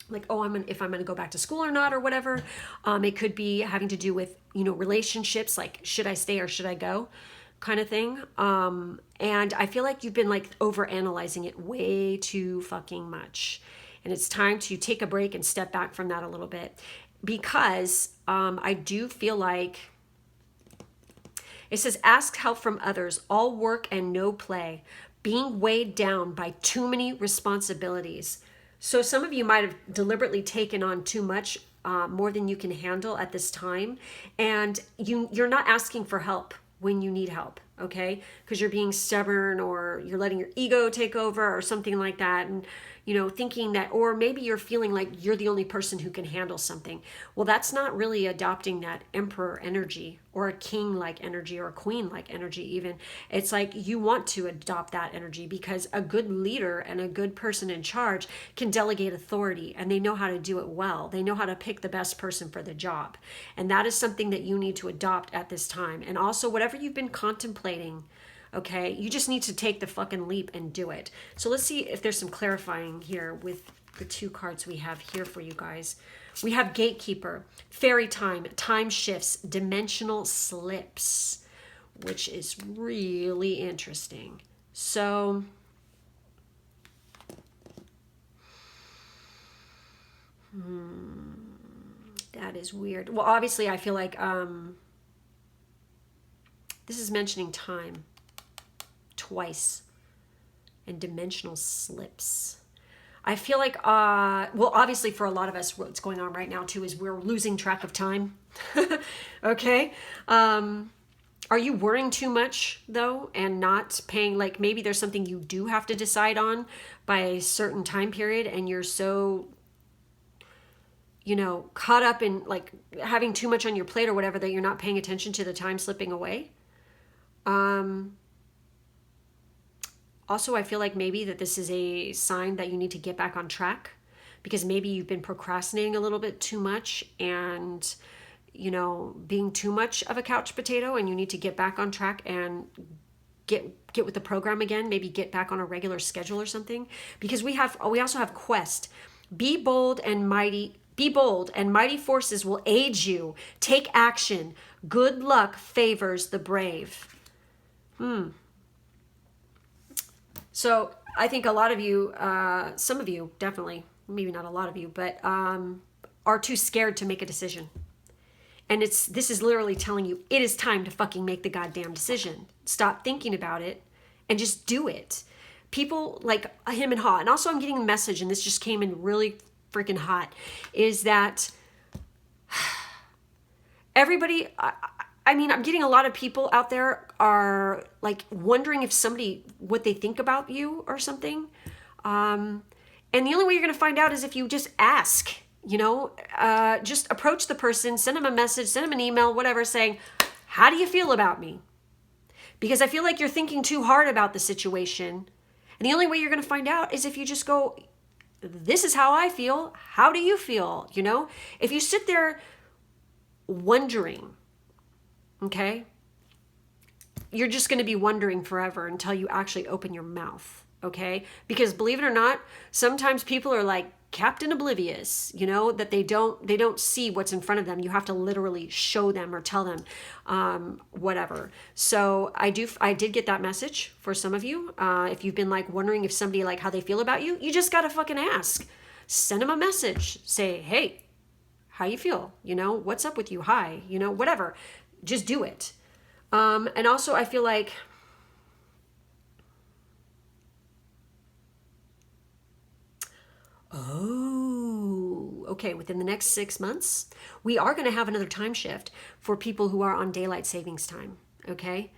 Like, oh, if I'm going to go back to school or not, or whatever. It could be having to do with, relationships, like, should I stay or should I go, kind of thing. And I feel like you've been like over analyzing it way too fucking much. And it's time to take a break and step back from that a little bit, because I do feel like it says, ask help from others, all work and no play, being weighed down by too many responsibilities. So some of you might have deliberately taken on too much, more than you can handle at this time. And you're not asking for help when you need help, okay? Because you're being stubborn, or you're letting your ego take over or something like that. And, thinking that, or maybe you're feeling like you're the only person who can handle something. Well, that's not really adopting that emperor energy, or a king-like energy, or a queen-like energy even. It's like you want to adopt that energy, because a good leader and a good person in charge can delegate authority, and they know how to do it well. They know how to pick the best person for the job. And that is something that you need to adopt at this time. And also, whatever you've been contemplating, okay, you just need to take the fucking leap and do it. So let's see if there's some clarifying here with the two cards we have here for you guys. We have Gatekeeper, Fairy Time, Time Shifts, Dimensional Slips, which is really interesting. So that is weird. Well, obviously I feel like this is mentioning time twice, and dimensional slips. I feel like, well, obviously for a lot of us, what's going on right now too is we're losing track of time. Okay. Are you worrying too much though, and not paying, like maybe there's something you do have to decide on by a certain time period, and you're so, caught up in like having too much on your plate or whatever, that you're not paying attention to the time slipping away. Also, I feel like maybe that this is a sign that you need to get back on track, because maybe you've been procrastinating a little bit too much, and, being too much of a couch potato, and you need to get back on track and get with the program again, maybe get back on a regular schedule or something. Because we also have Quest. Be bold and mighty forces will aid you. Take action. Good luck favors the brave. So I think a lot of you, some of you definitely, maybe not a lot of you, but are too scared to make a decision. And this is literally telling you it is time to fucking make the goddamn decision. Stop thinking about it and just do it. People like him and Ha, and also I'm getting a message, and this just came in really freaking hot, is that everybody, I mean, I'm getting a lot of people out there are like wondering if what they think about you or something. And the only way you're going to find out is if you just ask, just approach the person, send them a message, send them an email, whatever, saying, how do you feel about me? Because I feel like you're thinking too hard about the situation. And the only way you're going to find out is if you just go, this is how I feel. How do you feel? If you sit there wondering, okay, you're just going to be wondering forever until you actually open your mouth, okay? Because believe it or not, sometimes people are like Captain Oblivious, that they don't see what's in front of them. You have to literally show them or tell them whatever. So I did get that message for some of you. If you've been like wondering if somebody like how they feel about you, you just got to fucking ask. Send them a message. Say, hey, how you feel? What's up with you? Hi, whatever. Just do it. And also I feel like okay, within the next 6 months, we are going to have another time shift for people who are on daylight savings time, okay?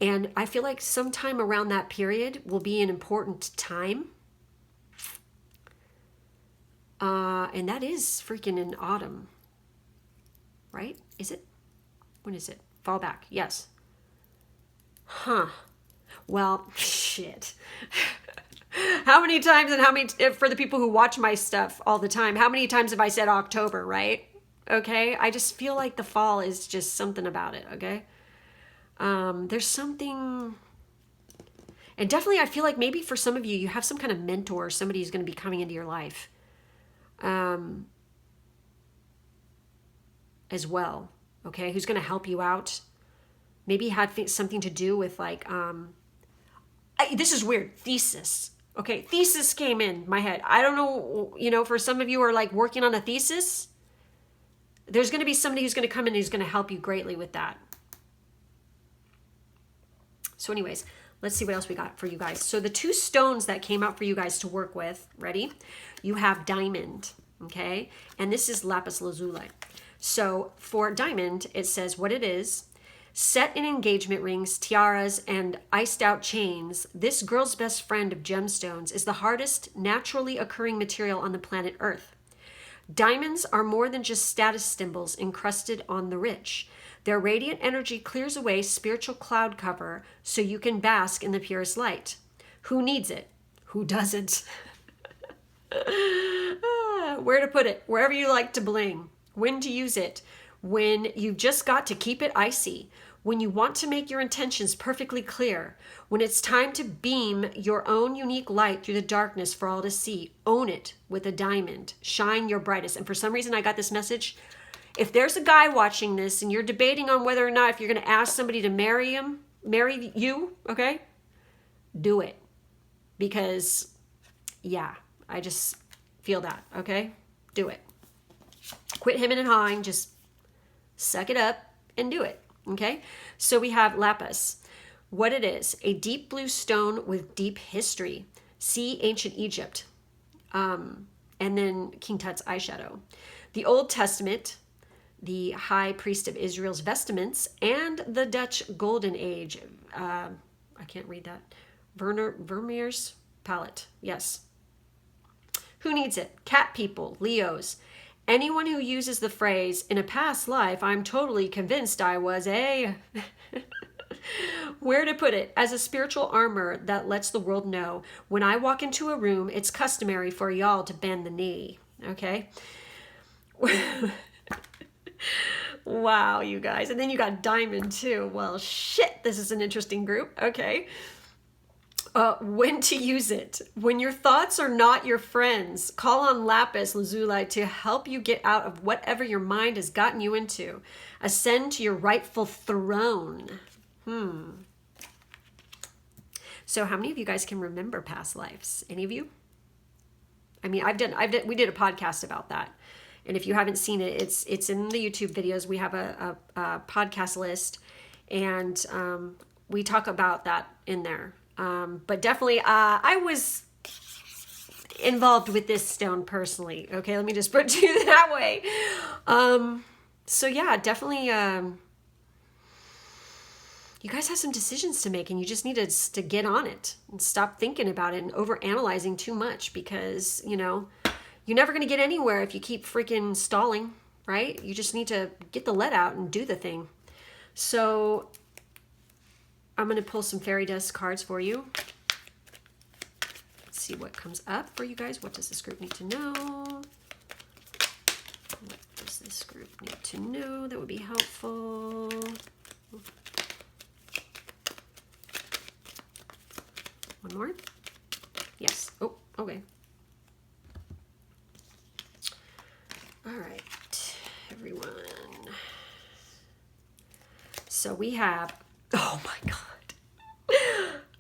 And I feel like sometime around that period will be an important time. And that is freaking in autumn, right? Is it? When is it? Fall back. Yes. Huh. Well, shit. How many times and how many, for the people who watch my stuff all the time, how many times have I said October, right? Okay. I just feel like the fall is just something about it. Okay. There's something, and definitely I feel like maybe for some of you, you have some kind of mentor, somebody who's going to be coming into your life, as well. Okay. Who's going to help you out. Maybe had something to do with like, this is weird. Thesis. Okay. Thesis came in my head. I don't know, for some of you who are like working on a thesis, there's going to be somebody who's going to come in who's going to help you greatly with that. So anyways, let's see what else we got for you guys. So the 2 stones that came out for you guys to work with, ready? You have diamond, okay? And this is lapis lazuli. So for diamond, it says what it is. Set in engagement rings, tiaras, and iced out chains, this girl's best friend of gemstones is the hardest naturally occurring material on the planet Earth. Diamonds are more than just status symbols encrusted on the rich. Their radiant energy clears away spiritual cloud cover so you can bask in the purest light. Who needs it? Who doesn't? Where to put it? Wherever you like to bling. When to use it? When you've just got to keep it icy. When you want to make your intentions perfectly clear. When it's time to beam your own unique light through the darkness for all to see. Own it with a diamond. Shine your brightest. And for some reason I got this message. If there's a guy watching this and you're debating on whether or not if you're going to ask somebody to marry you, okay, do it. Because, yeah, I just feel that, okay? Do it. Quit hemming and hawing. Just suck it up and do it, okay? So we have lapis. What it is, a deep blue stone with deep history. See ancient Egypt. And then King Tut's eyeshadow. The Old Testament, the High Priest of Israel's vestments, and the Dutch Golden Age. I can't read that. Vermeer's palette. Yes. Who needs it? Cat people, Leos. Anyone who uses the phrase, in a past life, I'm totally convinced I was a... Where to put it? As a spiritual armor that lets the world know, when I walk into a room, it's customary for y'all to bend the knee. Okay? Wow, you guys. And then you got diamond too. Well, shit, this is an interesting group. Okay. When to use it. When your thoughts are not your friends, call on lapis lazuli to help you get out of whatever your mind has gotten you into. Ascend to your rightful throne. So how many of you guys can remember past lives? Any of you? I mean, we did a podcast about that. And if you haven't seen it, it's in the YouTube videos. We have a podcast list, and we talk about that in there. But definitely, I was involved with this stone personally. Okay, let me just put it to you that way. So yeah, definitely, you guys have some decisions to make, and you just need to get on it and stop thinking about it and overanalyzing too much, because, you're never going to get anywhere if you keep freaking stalling, right? You just need to get the lead out and do the thing. So I'm going to pull some fairy dust cards for you. Let's see what comes up for you guys. What does this group need to know? What does this group need to know that would be helpful? One more? Yes. Oh, okay. All right, everyone. So we have, oh my God.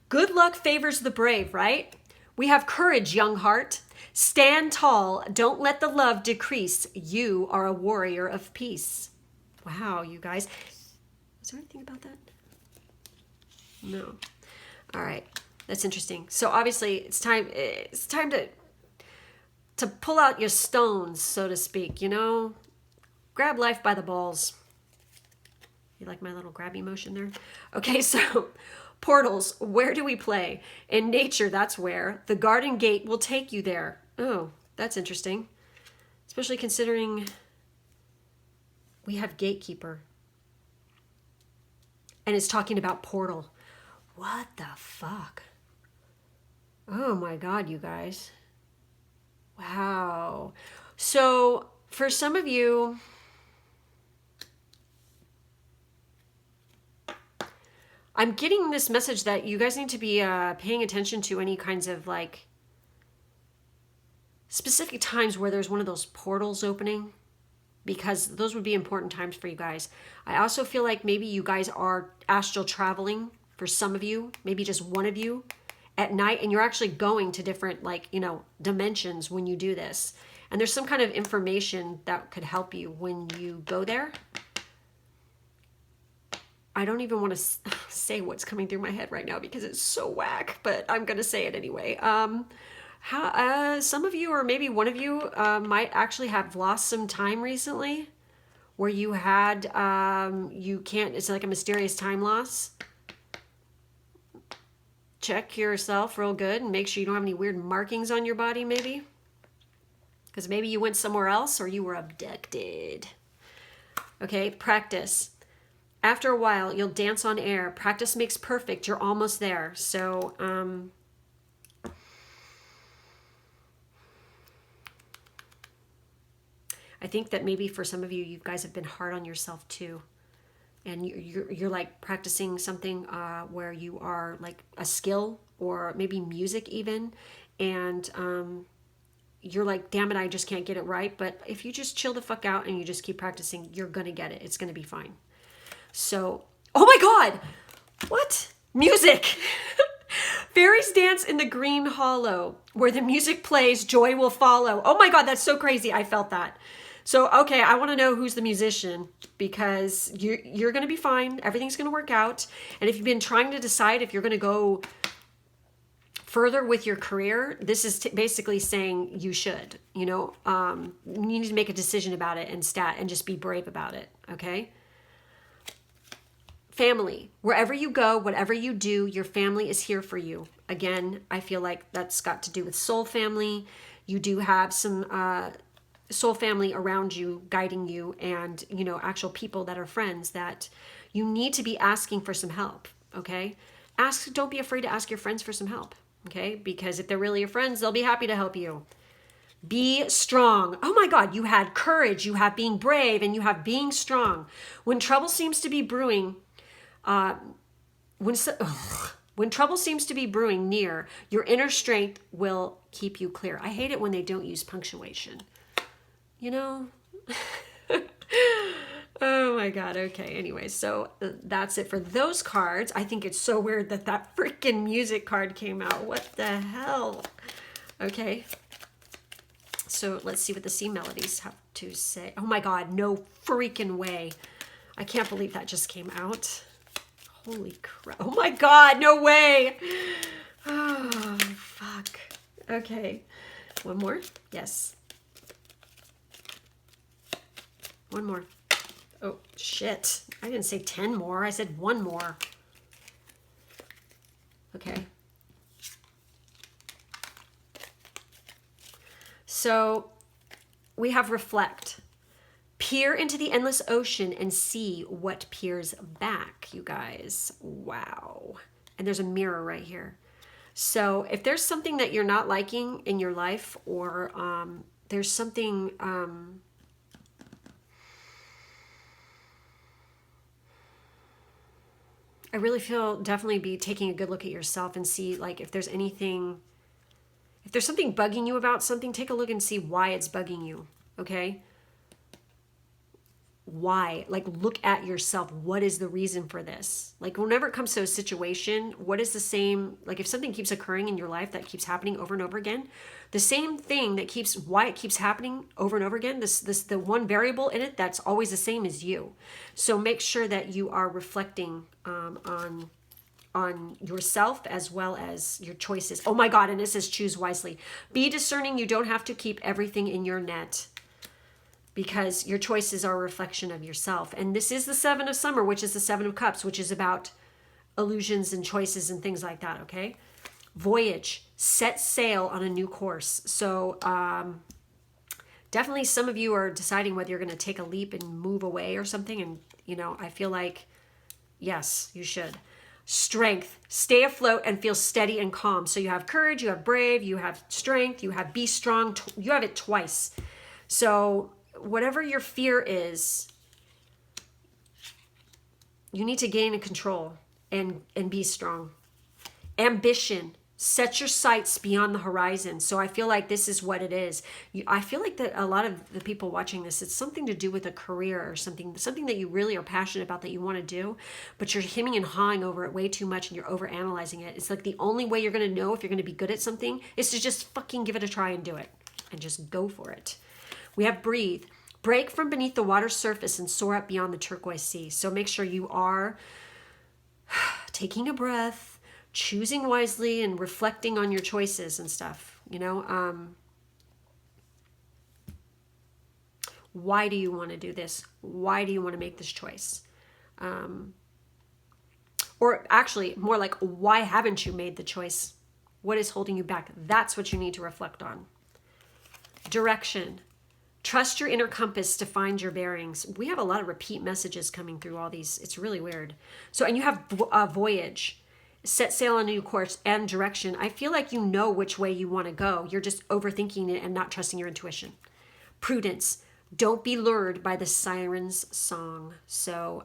Good luck favors the brave, right? We have courage, young heart. Stand tall. Don't let the love decrease. You are a warrior of peace. Wow, you guys. Was there anything about that? No. All right. That's interesting. So obviously it's time to pull out your stones, so to speak, Grab life by the balls. You like my little grabby motion there? Okay, so portals, where do we play? In nature, that's where. The garden gate will take you there. Oh, that's interesting. Especially considering we have gatekeeper. And it's talking about portal. What the fuck? Oh my God, you guys. Wow. So for some of you, I'm getting this message that you guys need to be paying attention to any kinds of like specific times where there's one of those portals opening, because those would be important times for you guys. I also feel like maybe you guys are astral traveling for some of you, maybe just one of you at night, and you're actually going to different like, you know, dimensions when you do this. And there's some kind of information that could help you when you go there. I don't even want to say what's coming through my head right now because it's so whack, but I'm going to say it anyway. Some of you, or maybe one of you, might actually have lost some time recently where you had, it's like a mysterious time loss. Check yourself real good and make sure you don't have any weird markings on your body, maybe. Because maybe you went somewhere else or you were abducted. Okay, practice. After a while, you'll dance on air. Practice makes perfect. You're almost there. So, I think that maybe for some of you, you guys have been hard on yourself too. And you're like practicing something where you are like a skill or maybe music even. And you're like, damn it, I just can't get it right. But if you just chill the fuck out and you just keep practicing, you're going to get it. It's going to be fine. So, oh my God, what? Music. Fairies dance in the green hollow. Where the music plays, joy will follow. Oh my God, that's so crazy. I felt that. So, okay, I want to know who's the musician, because you're going to be fine. Everything's going to work out. And if you've been trying to decide if you're going to go further with your career, this is basically saying you should, you know, you need to make a decision about it and just be brave about it. Okay. Family, wherever you go, whatever you do, your family is here for you. Again, I feel like that's got to do with soul family. You do have some soul family around you, guiding you, and, you know, actual people that are friends that you need to be asking for some help. Okay. Don't be afraid to ask your friends for some help. Okay. Because if they're really your friends, they'll be happy to help you. Be strong. Oh my God. You had courage. You have being brave, and you have being strong. When trouble seems to be brewing, when trouble seems to be brewing near, your inner strength will keep you clear. I hate it when they don't use punctuation. You know? Oh my God. Okay. Anyway, so that's it for those cards. I think it's so weird that that freaking music card came out. What the hell? Okay. So let's see what the sea melodies have to say. Oh my God. No freaking way. I can't believe that just came out. Holy crap. Oh my God, no way. Oh, fuck. Okay. One more? Yes. One more. Oh, shit. I didn't say 10 more. I said one more. Okay. So we have reflect. Peer into the endless ocean and see what peers back, you guys. Wow. And there's a mirror right here. So if there's something that you're not liking in your life, or there's something I really feel definitely be taking a good look at yourself and see like if there's anything, if there's something bugging you about something, take a look and see why it's bugging you. Okay. Why? Like, look at yourself. What is the reason for this? Like, whenever it comes to a situation, what is the same, like if something keeps occurring in your life that keeps happening over and over again, the same thing that keeps, why it keeps happening over and over again, the one variable in it that's always the same as you. So make sure that you are reflecting on yourself as well as your choices. Oh my God. And it says choose wisely. Be discerning. You don't have to keep everything in your net. because your choices are a reflection of yourself. And this is the Seven of Summer, which is the Seven of Cups, which is about illusions and choices and things like that, okay? Voyage, set sail on a new course. So definitely some of you are deciding whether you're going to take a leap and move away or something. And, you know, I feel like, yes, you should. Strength, stay afloat and feel steady and calm. So you have courage, you have brave, you have strength, you have be strong. You have it twice. So whatever your fear is, you need to gain control and be strong. Ambition, set your sights beyond the horizon. So I feel like this is what it is. I feel like that a lot of the people watching this, it's something to do with a career or something that you really are passionate about that you want to do, but you're hemming and hawing over it way too much and you're over analyzing it. It's like the only way you're going to know if you're going to be good at something is to just fucking give it a try and do it and just go for it. We have breathe. Break from beneath the water's surface and soar up beyond the turquoise sea. So make sure you are taking a breath, choosing wisely, and reflecting on your choices and stuff. You know, why do you want to do this? Why do you want to make this choice? Or actually, more like, why haven't you made the choice? What is holding you back? That's what you need to reflect on. Direction. Trust your inner compass to find your bearings. We have a lot of repeat messages coming through all these. It's really weird. So, and you have voyage, set sail on a new course, and direction. I feel like you know which way you want to go. You're just overthinking it and not trusting your intuition. Prudence. Don't be lured by the siren's song. So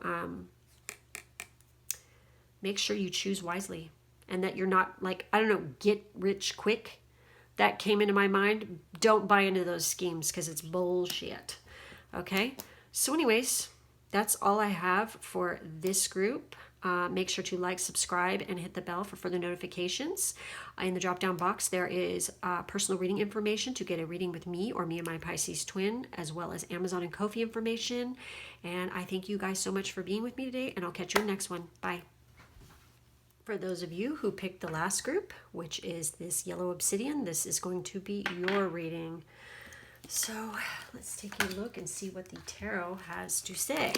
make sure you choose wisely and that you're not like, I don't know, get rich quick. That came into my mind. Don't buy into those schemes because it's bullshit. Okay? So anyways, that's all I have for this group. Make sure to like, subscribe, and hit the bell for further notifications. In the drop-down box, there is personal reading information to get a reading with me or me and my Pisces-Twin, as well as Amazon and Ko-fi information. And I thank you guys so much for being with me today, and I'll catch you in the next one. Bye. For those of you who picked the last group, which is this yellow obsidian, this is going to be your reading. So let's take a look and see what the tarot has to say.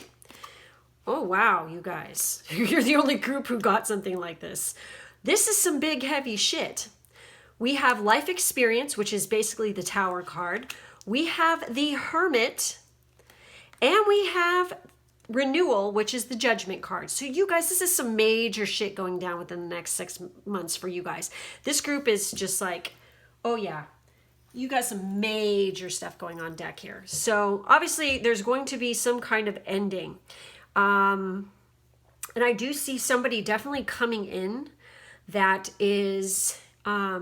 Oh, wow, you guys. You're the only group who got something like this. This is some big, heavy shit. We have life experience, which is basically the Tower card. We have the Hermit. And we have renewal, which is the Judgment card. So you guys, this is some major shit going down within the next 6 months for you guys. This group is just like, oh yeah, you got some major stuff going on deck here. So obviously there's going to be some kind of ending. And I do see somebody definitely coming in that is a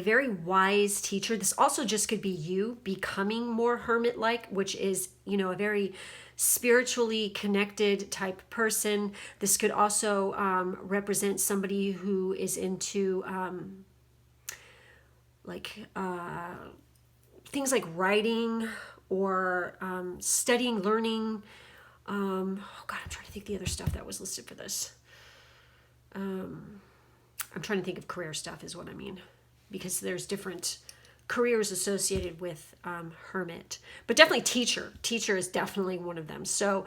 very wise teacher. This also just could be you becoming more hermit-like, which is, you know, a very spiritually connected type person. This could also represent somebody who is into things like writing or studying, learning. Oh God, I'm trying to think the other stuff that was listed for this. I'm trying to think of career stuff is what I mean, because there's different careers associated with hermit, but definitely teacher. Teacher is definitely one of them. So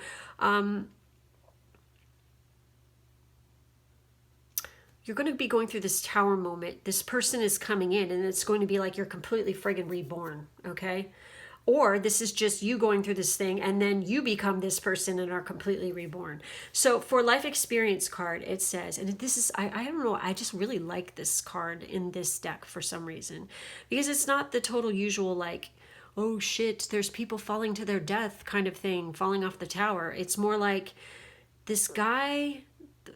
you're going to be going through this tower moment. This person is coming in and it's going to be like you're completely friggin' reborn, okay? Or this is just you going through this thing and then you become this person and are completely reborn. So for life experience card, it says, and this is, I don't know, I just really like this card in this deck for some reason. Because it's not the total usual like, oh shit, there's people falling to their death kind of thing, falling off the tower. It's more like this guy,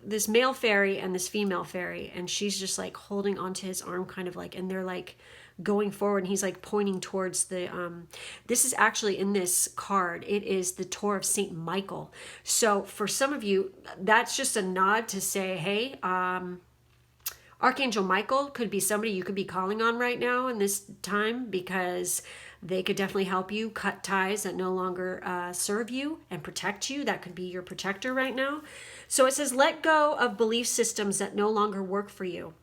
this male fairy and this female fairy, and she's just like holding onto his arm kind of like, and they're like, going forward and he's like pointing towards the this is actually in this card, it is the Tower of Saint Michael. So for some of you, that's just a nod to say, hey, Archangel Michael could be somebody you could be calling on right now in this time, because they could definitely help you cut ties that no longer serve you and protect you. That could be your protector right now. So it says, let go of belief systems that no longer work for you.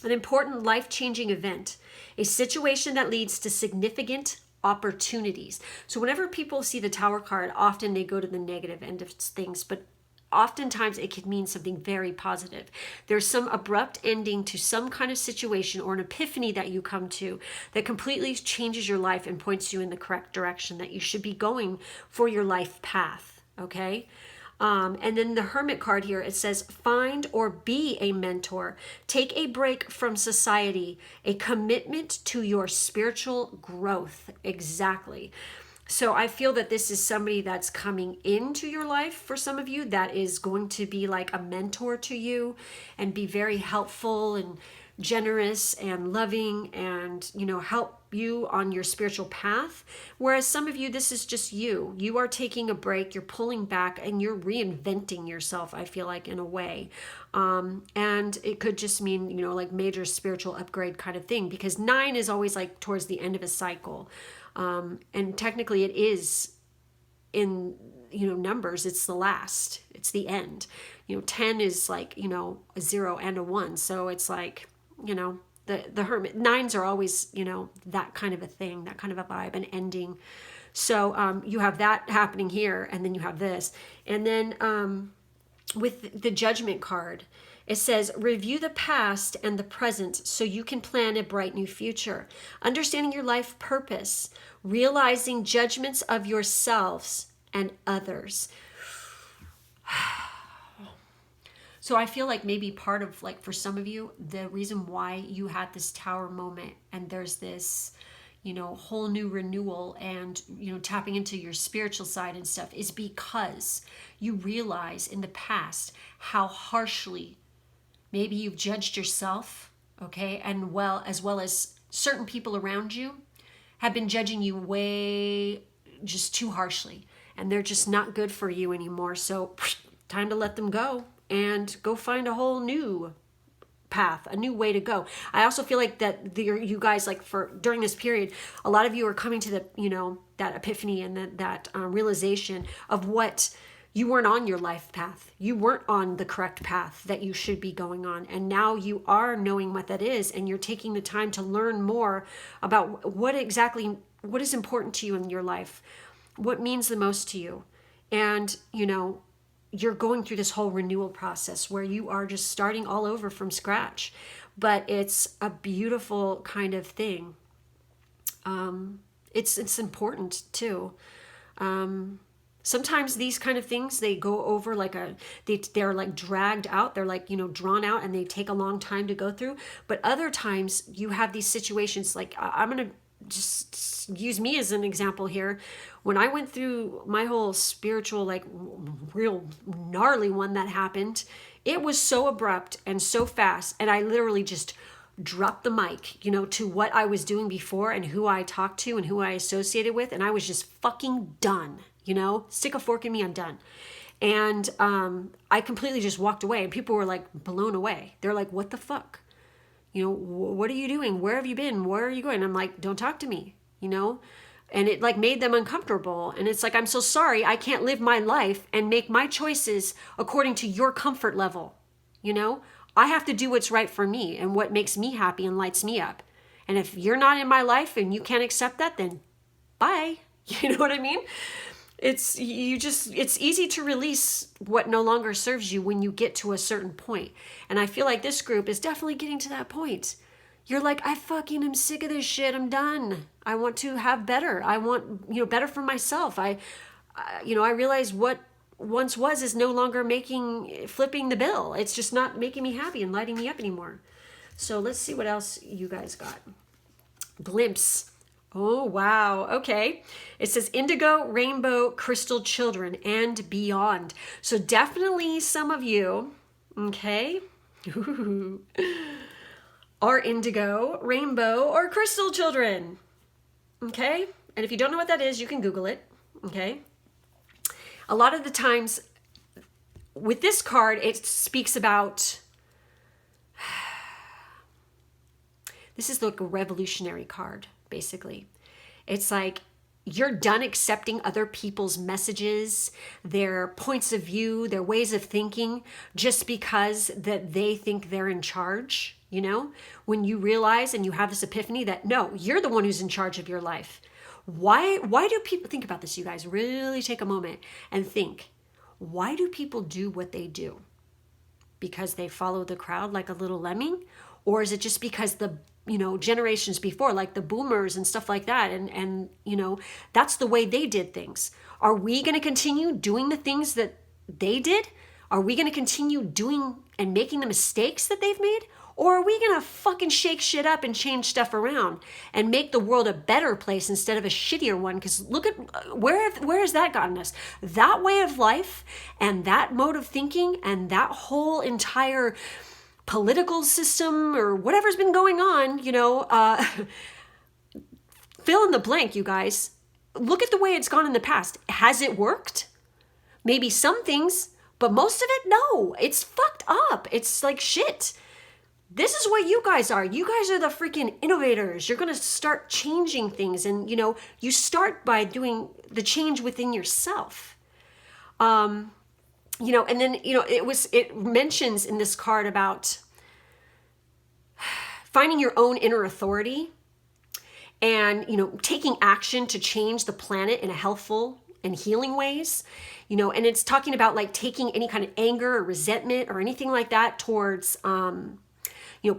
An important life-changing event, a situation that leads to significant opportunities. So whenever people see the Tower card, often they go to the negative end of things, but oftentimes it can mean something very positive. There's some abrupt ending to some kind of situation or an epiphany that you come to that completely changes your life and points you in the correct direction that you should be going for your life path. Okay. And then the Hermit card here, it says, find or be a mentor. Take a break from society, a commitment to your spiritual growth. Exactly. So I feel that this is somebody that's coming into your life for some of you that is going to be like a mentor to you and be very helpful and generous and loving and, you know, help you on your spiritual path. Whereas some of you, this is just you. You are taking a break, you're pulling back, and you're reinventing yourself, I feel like, in a way. And it could just mean, you know, like major spiritual upgrade kind of thing, because 9 is always like towards the end of a cycle. And technically it is in, you know, numbers, it's the last, it's the end. You know, 10 is like, you know, a 0 and a 1. So it's like, you know, the Hermit, 9s are always, you know, that kind of a thing, that kind of a vibe, an ending. So you have that happening here, and then you have this. And then with the Judgment card, it says, review the past and the present so you can plan a bright new future. Understanding your life purpose, realizing judgments of yourselves and others. So I feel like maybe part of, like, for some of you, the reason why you had this Tower moment and there's this, you know, whole new renewal and, you know, tapping into your spiritual side and stuff is because you realize in the past how harshly maybe you've judged yourself, okay, and as well as certain people around you have been judging you way just too harshly, and they're just not good for you anymore. So time to let them go and go find a whole new path, a new way to go. I also feel like that you guys, like, for during this period, a lot of you are coming to the, you know, that epiphany and that realization of what you weren't on your life path. You weren't on the correct path that you should be going on. And now you are knowing what that is, and you're taking the time to learn more about what is important to you in your life, what means the most to you. And, you know, you're going through this whole renewal process where you are just starting all over from scratch. But it's a beautiful kind of thing. It's important too. Sometimes these kind of things, they go over like they're like dragged out. They're like, you know, drawn out, and they take a long time to go through. But other times you have these situations, like I'm going to just use me as an example here. When I went through my whole spiritual, like real gnarly one that happened, it was so abrupt and so fast. And I literally just dropped the mic, you know, to what I was doing before and who I talked to and who I associated with. And I was just fucking done, you know, stick a fork in me, I'm done. And I completely just walked away, and people were like blown away. They're like, what the fuck? You know, what are you doing? Where have you been? Where are you going? I'm like, don't talk to me, you know? And it like made them uncomfortable. And it's like, I'm so sorry. I can't live my life and make my choices according to your comfort level. You know, I have to do what's right for me and what makes me happy and lights me up. And if you're not in my life and you can't accept that, then bye. You know what I mean? It's easy to release what no longer serves you when you get to a certain point. And I feel like this group is definitely getting to that point. You're like, I fucking am sick of this shit. I'm done. I want to have better. I want, you know, better for myself. I realize what once was is no longer flipping the bill. It's just not making me happy and lighting me up anymore. So let's see what else you guys got. Glimpse. Oh, wow. Okay. It says indigo, rainbow, crystal children, and beyond. So definitely some of you, okay, are indigo, rainbow, or crystal children. Okay. And if you don't know what that is, you can Google it. Okay. A lot of the times with this card, it speaks about, this is like a revolutionary card. Basically, it's like you're done accepting other people's messages, their points of view, their ways of thinking, just because that they think they're in charge. You know, when you realize and you have this epiphany that no, you're the one who's in charge of your life. Why do people, think about this, you guys, really take a moment and think, why do people do what they do? Because they follow the crowd like a little lemming? Or is it just because the, generations before, like the boomers and stuff like that, and that's the way they did things? Are we going to continue doing the things that they did? Are we going to continue doing and making the mistakes that they've made? Or are we going to fucking shake shit up and change stuff around and make the world a better place instead of a shittier one? Because look at where has that gotten us? That way of life and that mode of thinking and that whole entire political system or whatever's been going on, fill in the blank, you guys. Look at the way it's gone in the past. Has it worked? Maybe some things, but most of it, no. It's fucked up. It's like shit. This is what you guys are. You guys are the freaking innovators. You're going to start changing things. And, you start by doing the change within yourself. And then, it mentions in this card about finding your own inner authority and, taking action to change the planet in a healthful and healing ways, and it's talking about like taking any kind of anger or resentment or anything like that towards,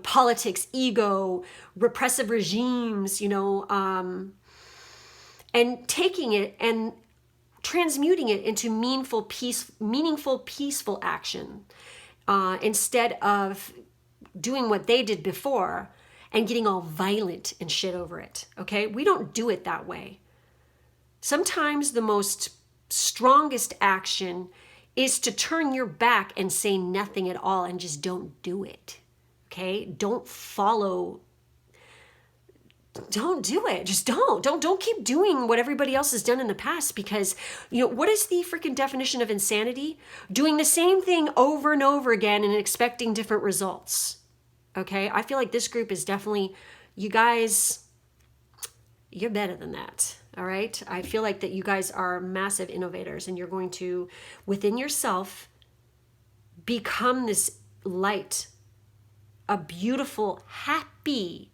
politics, ego, repressive regimes, and taking it and transmuting it into meaningful, peaceful action, instead of doing what they did before and getting all violent and shit over it. Okay. We don't do it that way. Sometimes the most strongest action is to turn your back and say nothing at all and just don't do it. Okay? Don't do it. Just don't keep doing what everybody else has done in the past, because what is the freaking definition of insanity? Doing the same thing over and over again and expecting different results. Okay? I feel like this group is definitely, you guys, you're better than that. All right? I feel like that you guys are massive innovators, and you're going to, within yourself, become this light, a beautiful, happy,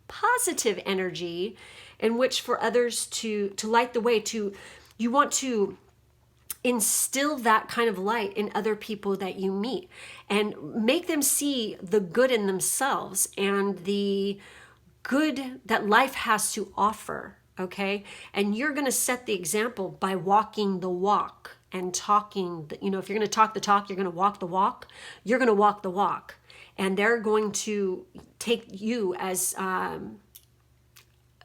positive energy in which for others to light the way to, you want to instill that kind of light in other people that you meet and make them see the good in themselves and the good that life has to offer. Okay. And you're going to set the example by walking the walk and talking, if you're going to talk the talk, you're going to walk the walk, you're going to walk the walk. And they're going to take you as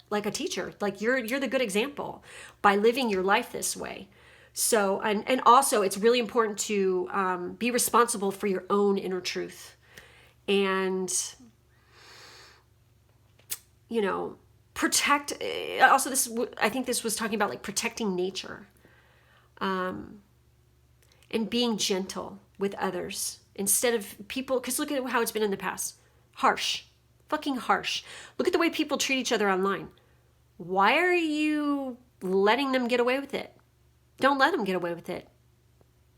like a teacher. Like you're the good example by living your life this way. So, and also it's really important to be responsible for your own inner truth. And, protect, also I think this was talking about like protecting nature, and being gentle with others instead of people, because look at how it's been in the past. Harsh, fucking harsh. Look at the way people treat each other online. Why are you letting them get away with it? Don't let them get away with it.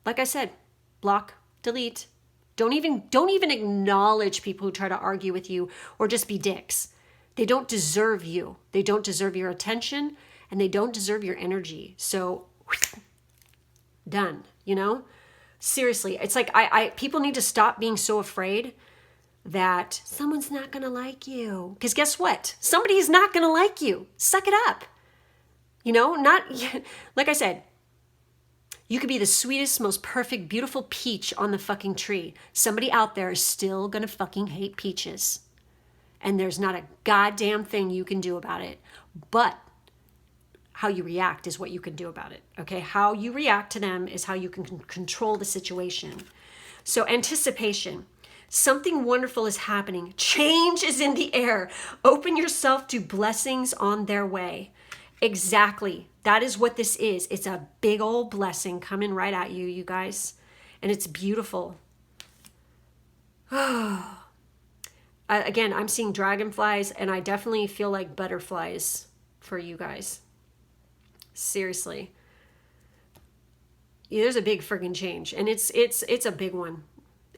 Like I said, block, delete. Don't even acknowledge people who try to argue with you or just be dicks. They don't deserve you. They don't deserve your attention, and they don't deserve your energy. So, done, Seriously, it's like people need to stop being so afraid that someone's not going to like you. Because guess what? Somebody is not going to like you. Suck it up. Not, like I said, you could be the sweetest, most perfect, beautiful peach on the fucking tree. Somebody out there is still going to fucking hate peaches. And there's not a goddamn thing you can do about it. But how you react is what you can do about it. Okay? How you react to them is how you can control the situation. So anticipation. Something wonderful is happening. Change is in the air. Open yourself to blessings on their way. Exactly. That is what this is. It's a big old blessing coming right at you, you guys. And it's beautiful. Again, I'm seeing dragonflies, and I definitely feel like butterflies for you guys. Seriously. Yeah, there's a big friggin' change, and it's a big one.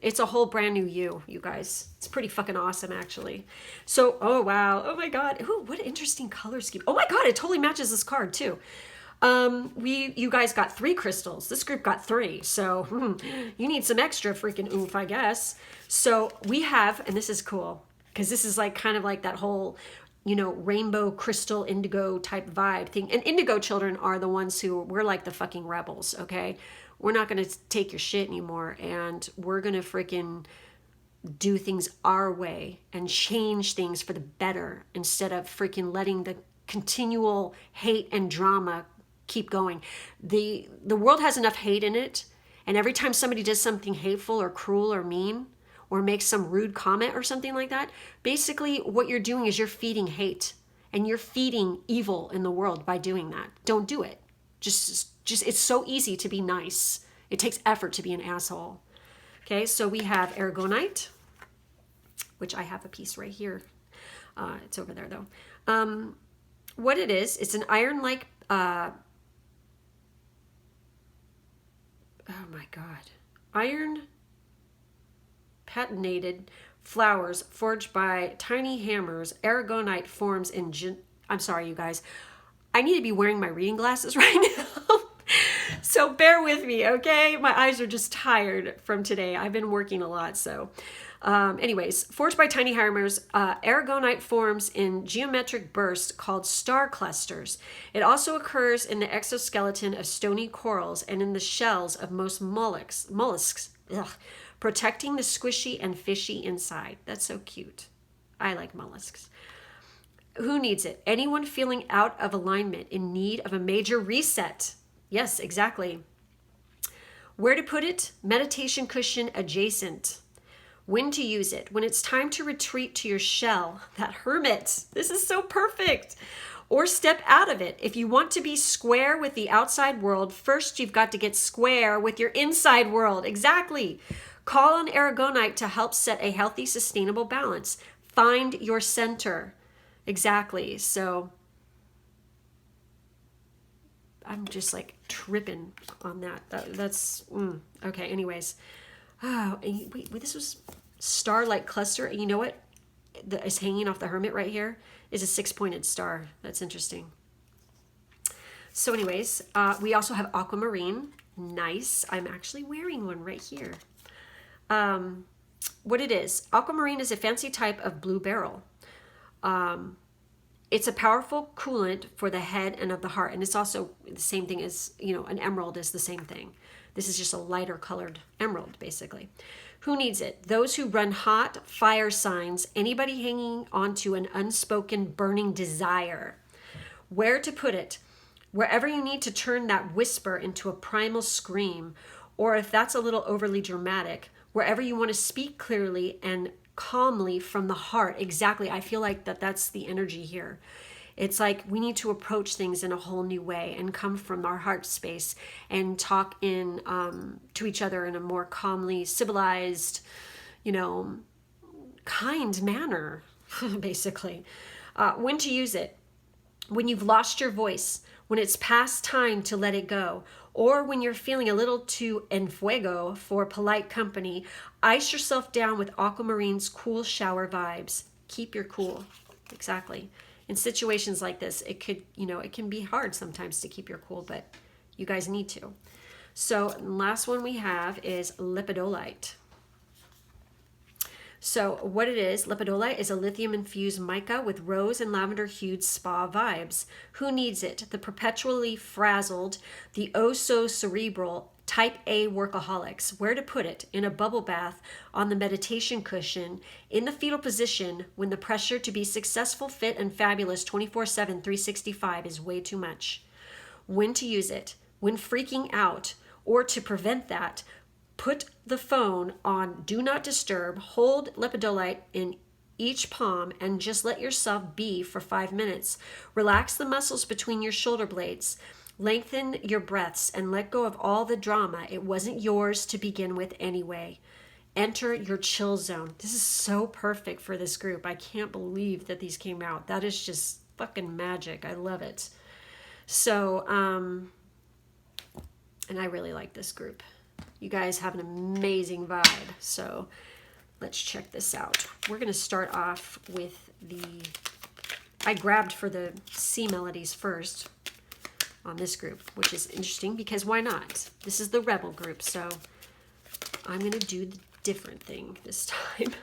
It's a whole brand new you guys. It's pretty fucking awesome, actually. So, oh wow, oh my god, ooh, what an interesting color scheme. Oh my god, it totally matches this card too. You guys got 3 crystals. This group got 3, so you need some extra freaking oomph, I guess. So we have, and this is cool because this is like kind of like that whole, you know, rainbow crystal indigo type vibe thing. And indigo children are the ones who, we're like the fucking rebels, okay? We're not going to take your shit anymore, and we're going to freaking do things our way and change things for the better instead of freaking letting the continual hate and drama keep going. The world has enough hate in it, and every time somebody does something hateful or cruel or mean or makes some rude comment or something like that, basically what you're doing is you're feeding hate and you're feeding evil in the world by doing that. Don't do it. Just it's so easy to be nice. It takes effort to be an asshole. Okay, so we have Aragonite, which I have a piece right here. It's over there though. What it is, it's an iron-like, oh my God, iron patinated flowers forged by tiny hammers. Aragonite forms in, I'm sorry, you guys. I need to be wearing my reading glasses right now. So bear with me, okay? My eyes are just tired from today. I've been working a lot, so. Anyways, forged by tiny hammers, Aragonite forms in geometric bursts called star clusters. It also occurs in the exoskeleton of stony corals and in the shells of most mollusks, protecting the squishy and fishy inside. That's so cute. I like mollusks. Who needs it? Anyone feeling out of alignment, in need of a major reset. Yes, exactly. Where to put it? Meditation cushion adjacent. When to use it? When it's time to retreat to your shell, that hermit. This is so perfect. Or step out of it. If you want to be square with the outside world, first you've got to get square with your inside world. Exactly. Call on Aragonite to help set a healthy, sustainable balance. Find your center. Exactly. So I'm just like tripping on that. That's okay. Anyways, oh, wait, this was star-like cluster. And you know what? That is hanging off the hermit right here is a 6-pointed star. That's interesting. So, anyways, we also have aquamarine. Nice. I'm actually wearing one right here. What it is? Aquamarine is a fancy type of blue beryl. It's a powerful coolant for the head and of the heart. And it's also the same thing as, you know, an emerald is the same thing. This is just a lighter colored emerald, basically. Who needs it? Those who run hot, fire signs, anybody hanging onto an unspoken burning desire. Where to put it? Wherever you need to turn that whisper into a primal scream, or if that's a little overly dramatic, wherever you want to speak clearly and calmly from the heart. Exactly. I feel like that's the energy here. It's like we need to approach things in a whole new way and come from our heart space and talk in to each other in a more calmly civilized, you know, kind manner, basically. When to use it? When you've lost your voice, when it's past time to let it go, or when you're feeling a little too en fuego for polite company, ice yourself down with aquamarine's cool shower vibes. Keep your cool. Exactly. In situations like this, it could, you know, it can be hard sometimes to keep your cool, but you guys need to. So last one we have is lepidolite. So what it is, lepidolite is a lithium-infused mica with rose and lavender-hued spa vibes. Who needs it? The perpetually frazzled, the oh-so-cerebral, type A workaholics. Where to put it? In a bubble bath, on the meditation cushion, in the fetal position, when the pressure to be successful, fit, and fabulous 24/7, 365 is way too much. When to use it? When freaking out, or to prevent that, put the phone on Do Not Disturb, hold lepidolite in each palm, and just let yourself be for 5 minutes. Relax the muscles between your shoulder blades. Lengthen your breaths and let go of all the drama. It wasn't yours to begin with anyway. Enter your chill zone. This is so perfect for this group. I can't believe that these came out. That is just fucking magic. I love it. So, and I really like this group. You guys have an amazing vibe. So let's check this out. We're going to start off with I grabbed for the C melodies first on this group, which is interesting because why not? This is the rebel group, so I'm going to do the different thing this time.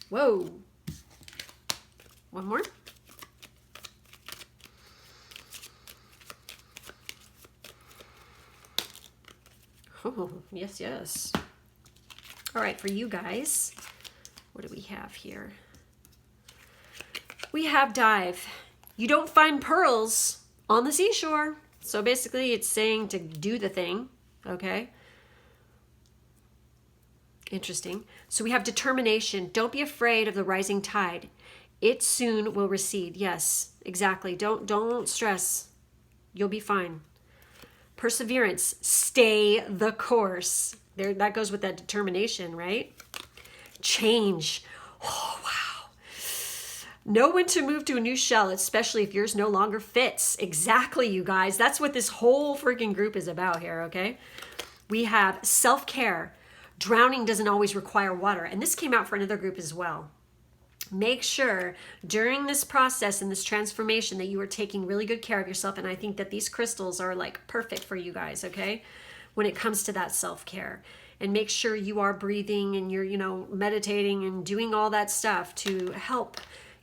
Whoa. One more. Oh, yes, yes. All right, for you guys, what do we have here? We have dive. You don't find pearls on the seashore. So basically it's saying to do the thing, okay? Interesting. So we have determination. Don't be afraid of the rising tide. It soon will recede. Yes, exactly. Don't stress. You'll be fine. Perseverance. Stay the course. There, that goes with that determination, right? Change. Oh, wow. Know when to move to a new shell, especially if yours no longer fits. Exactly, you guys. That's what this whole freaking group is about here, okay? We have self-care. Drowning doesn't always require water. And this came out for another group as well. Make sure during this process and this transformation that you are taking really good care of yourself. And I think that these crystals are like perfect for you guys, okay? When it comes to that self-care. And make sure you are breathing and you're, meditating and doing all that stuff to help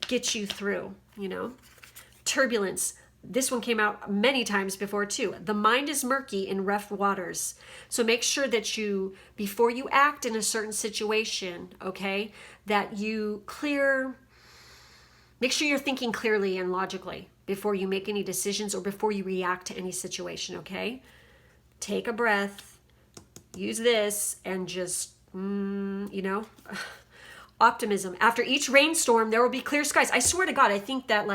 get you through, Turbulence. This one came out many times before too. The mind is murky in rough waters. So make sure that before you act in a certain situation, okay, that you make sure you're thinking clearly and logically before you make any decisions or before you react to any situation, okay? Take a breath, use this, and just, optimism. After each rainstorm, there will be clear skies. I swear to God, I think that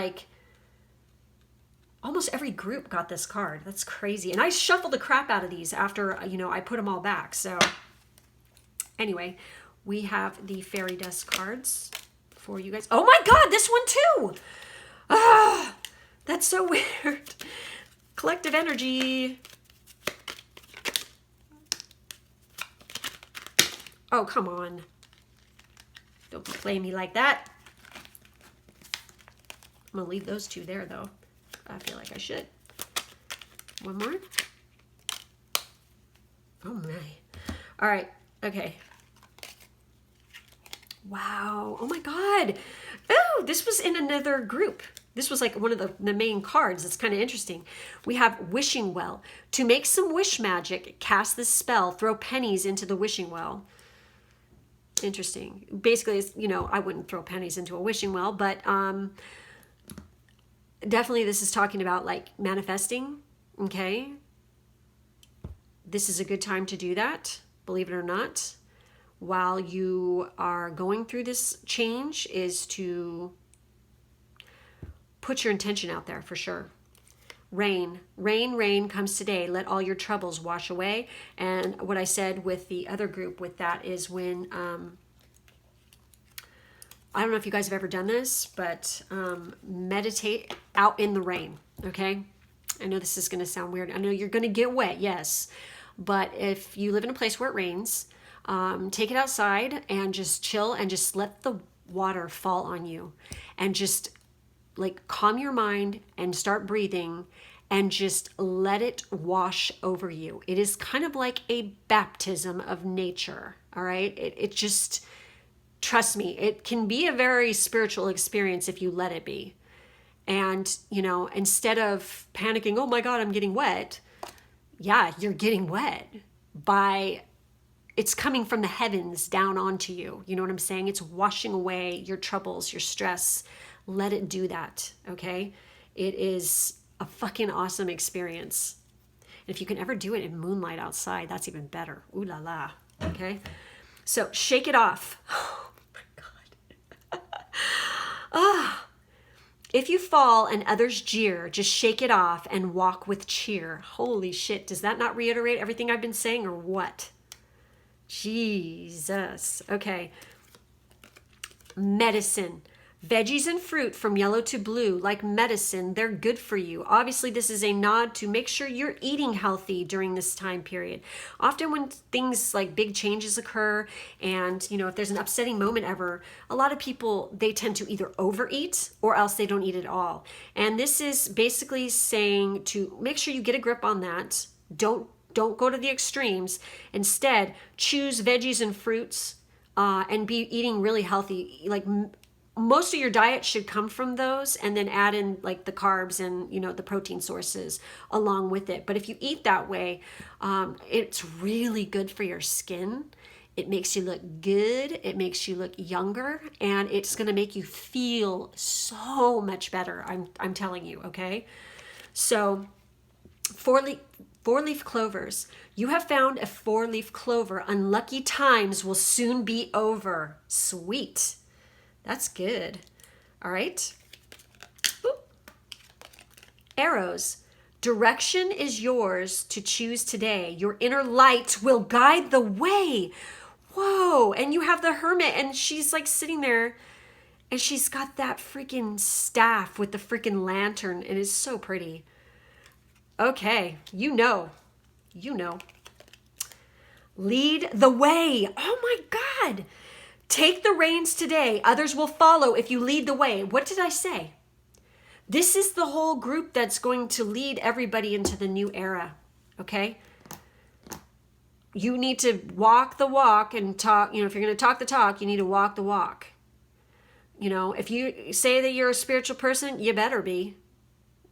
almost every group got this card. That's crazy. And I shuffled the crap out of these after, I put them all back. So anyway, we have the fairy dust cards for you guys. Oh my God, this one too. Ah, that's so weird. Collective energy. Oh, come on. Don't play me like that. I'm going to leave those two there, though. I feel like I should. One more. Oh, my. All right. Okay. Wow. Oh, my God. Oh, this was in another group. This was like one of the main cards. It's kind of interesting. We have wishing well. To make some wish magic, cast this spell. Throw pennies into the wishing well. Interesting. Basically, it's, I wouldn't throw pennies into a wishing well, but definitely this is talking about manifesting, okay? This is a good time to do that, believe it or not. While you are going through this change is to put your intention out there for sure. Rain, rain, rain comes today. Let all your troubles wash away. And what I said with the other group with that is when, I don't know if you guys have ever done this, but meditate out in the rain, okay? I know this is going to sound weird. I know you're going to get wet, yes. But if you live in a place where it rains, take it outside and just chill and just let the water fall on you. And just calm your mind and start breathing and just let it wash over you. It is kind of like a baptism of nature, all right? It just, trust me, it can be a very spiritual experience if you let it be. And, instead of panicking, oh my God, I'm getting wet. Yeah, you're getting wet it's coming from the heavens down onto you. You know what I'm saying? It's washing away your troubles, your stress. Let it do that, okay? It is a fucking awesome experience. And if you can ever do it in moonlight outside, that's even better. Ooh la la, okay? So shake it off. Oh my God. If you fall and others jeer, just shake it off and walk with cheer. Holy shit, does that not reiterate everything I've been saying or what? Jesus. Okay. Medicine. Veggies and fruit from yellow to blue, like medicine, they're good for you. Obviously, this is a nod to make sure you're eating healthy during this time period. Often when things like big changes occur and, if there's an upsetting moment ever, a lot of people, they tend to either overeat or else they don't eat at all. And this is basically saying to make sure you get a grip on that. Don't go to the extremes. Instead, choose veggies and fruits and be eating really healthy. Like most of your diet should come from those, and then add in like the carbs and the protein sources along with it. But if you eat that way, it's really good for your skin. It makes you look good. It makes you look younger, and it's going to make you feel so much better. I'm telling you, okay? So four-leaf clovers. You have found a four-leaf clover. Unlucky times will soon be over. Sweet. That's good. All right. Boop. Arrows. Direction is yours to choose today. Your inner light will guide the way. Whoa. And you have the hermit, and she's like sitting there, and she's got that freaking staff with the freaking lantern. It is so pretty. Okay. You know. Lead the way. Oh my God. Take the reins today. Others will follow if you lead the way. What did I say? This is the whole group that's going to lead everybody into the new era. Okay? You need to walk the walk and talk. If you're going to talk the talk, you need to walk the walk. If you say that you're a spiritual person, you better be.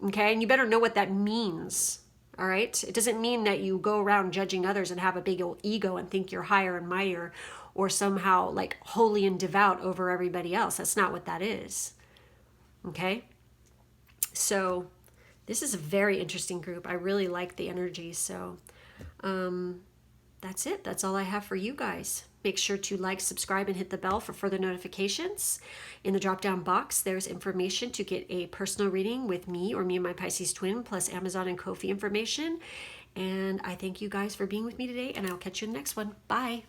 Okay? And you better know what that means. All right? It doesn't mean that you go around judging others and have a big old ego and think you're higher and mightier, or somehow like holy and devout over everybody else. That's not what that is. Okay? So this is a very interesting group. I really like the energy. So that's it. That's all I have for you guys. Make sure to like, subscribe, and hit the bell for further notifications. In the drop-down box, there's information to get a personal reading with me or me and my Pisces twin, plus Amazon and Ko-fi information. And I thank you guys for being with me today, and I'll catch you in the next one. Bye.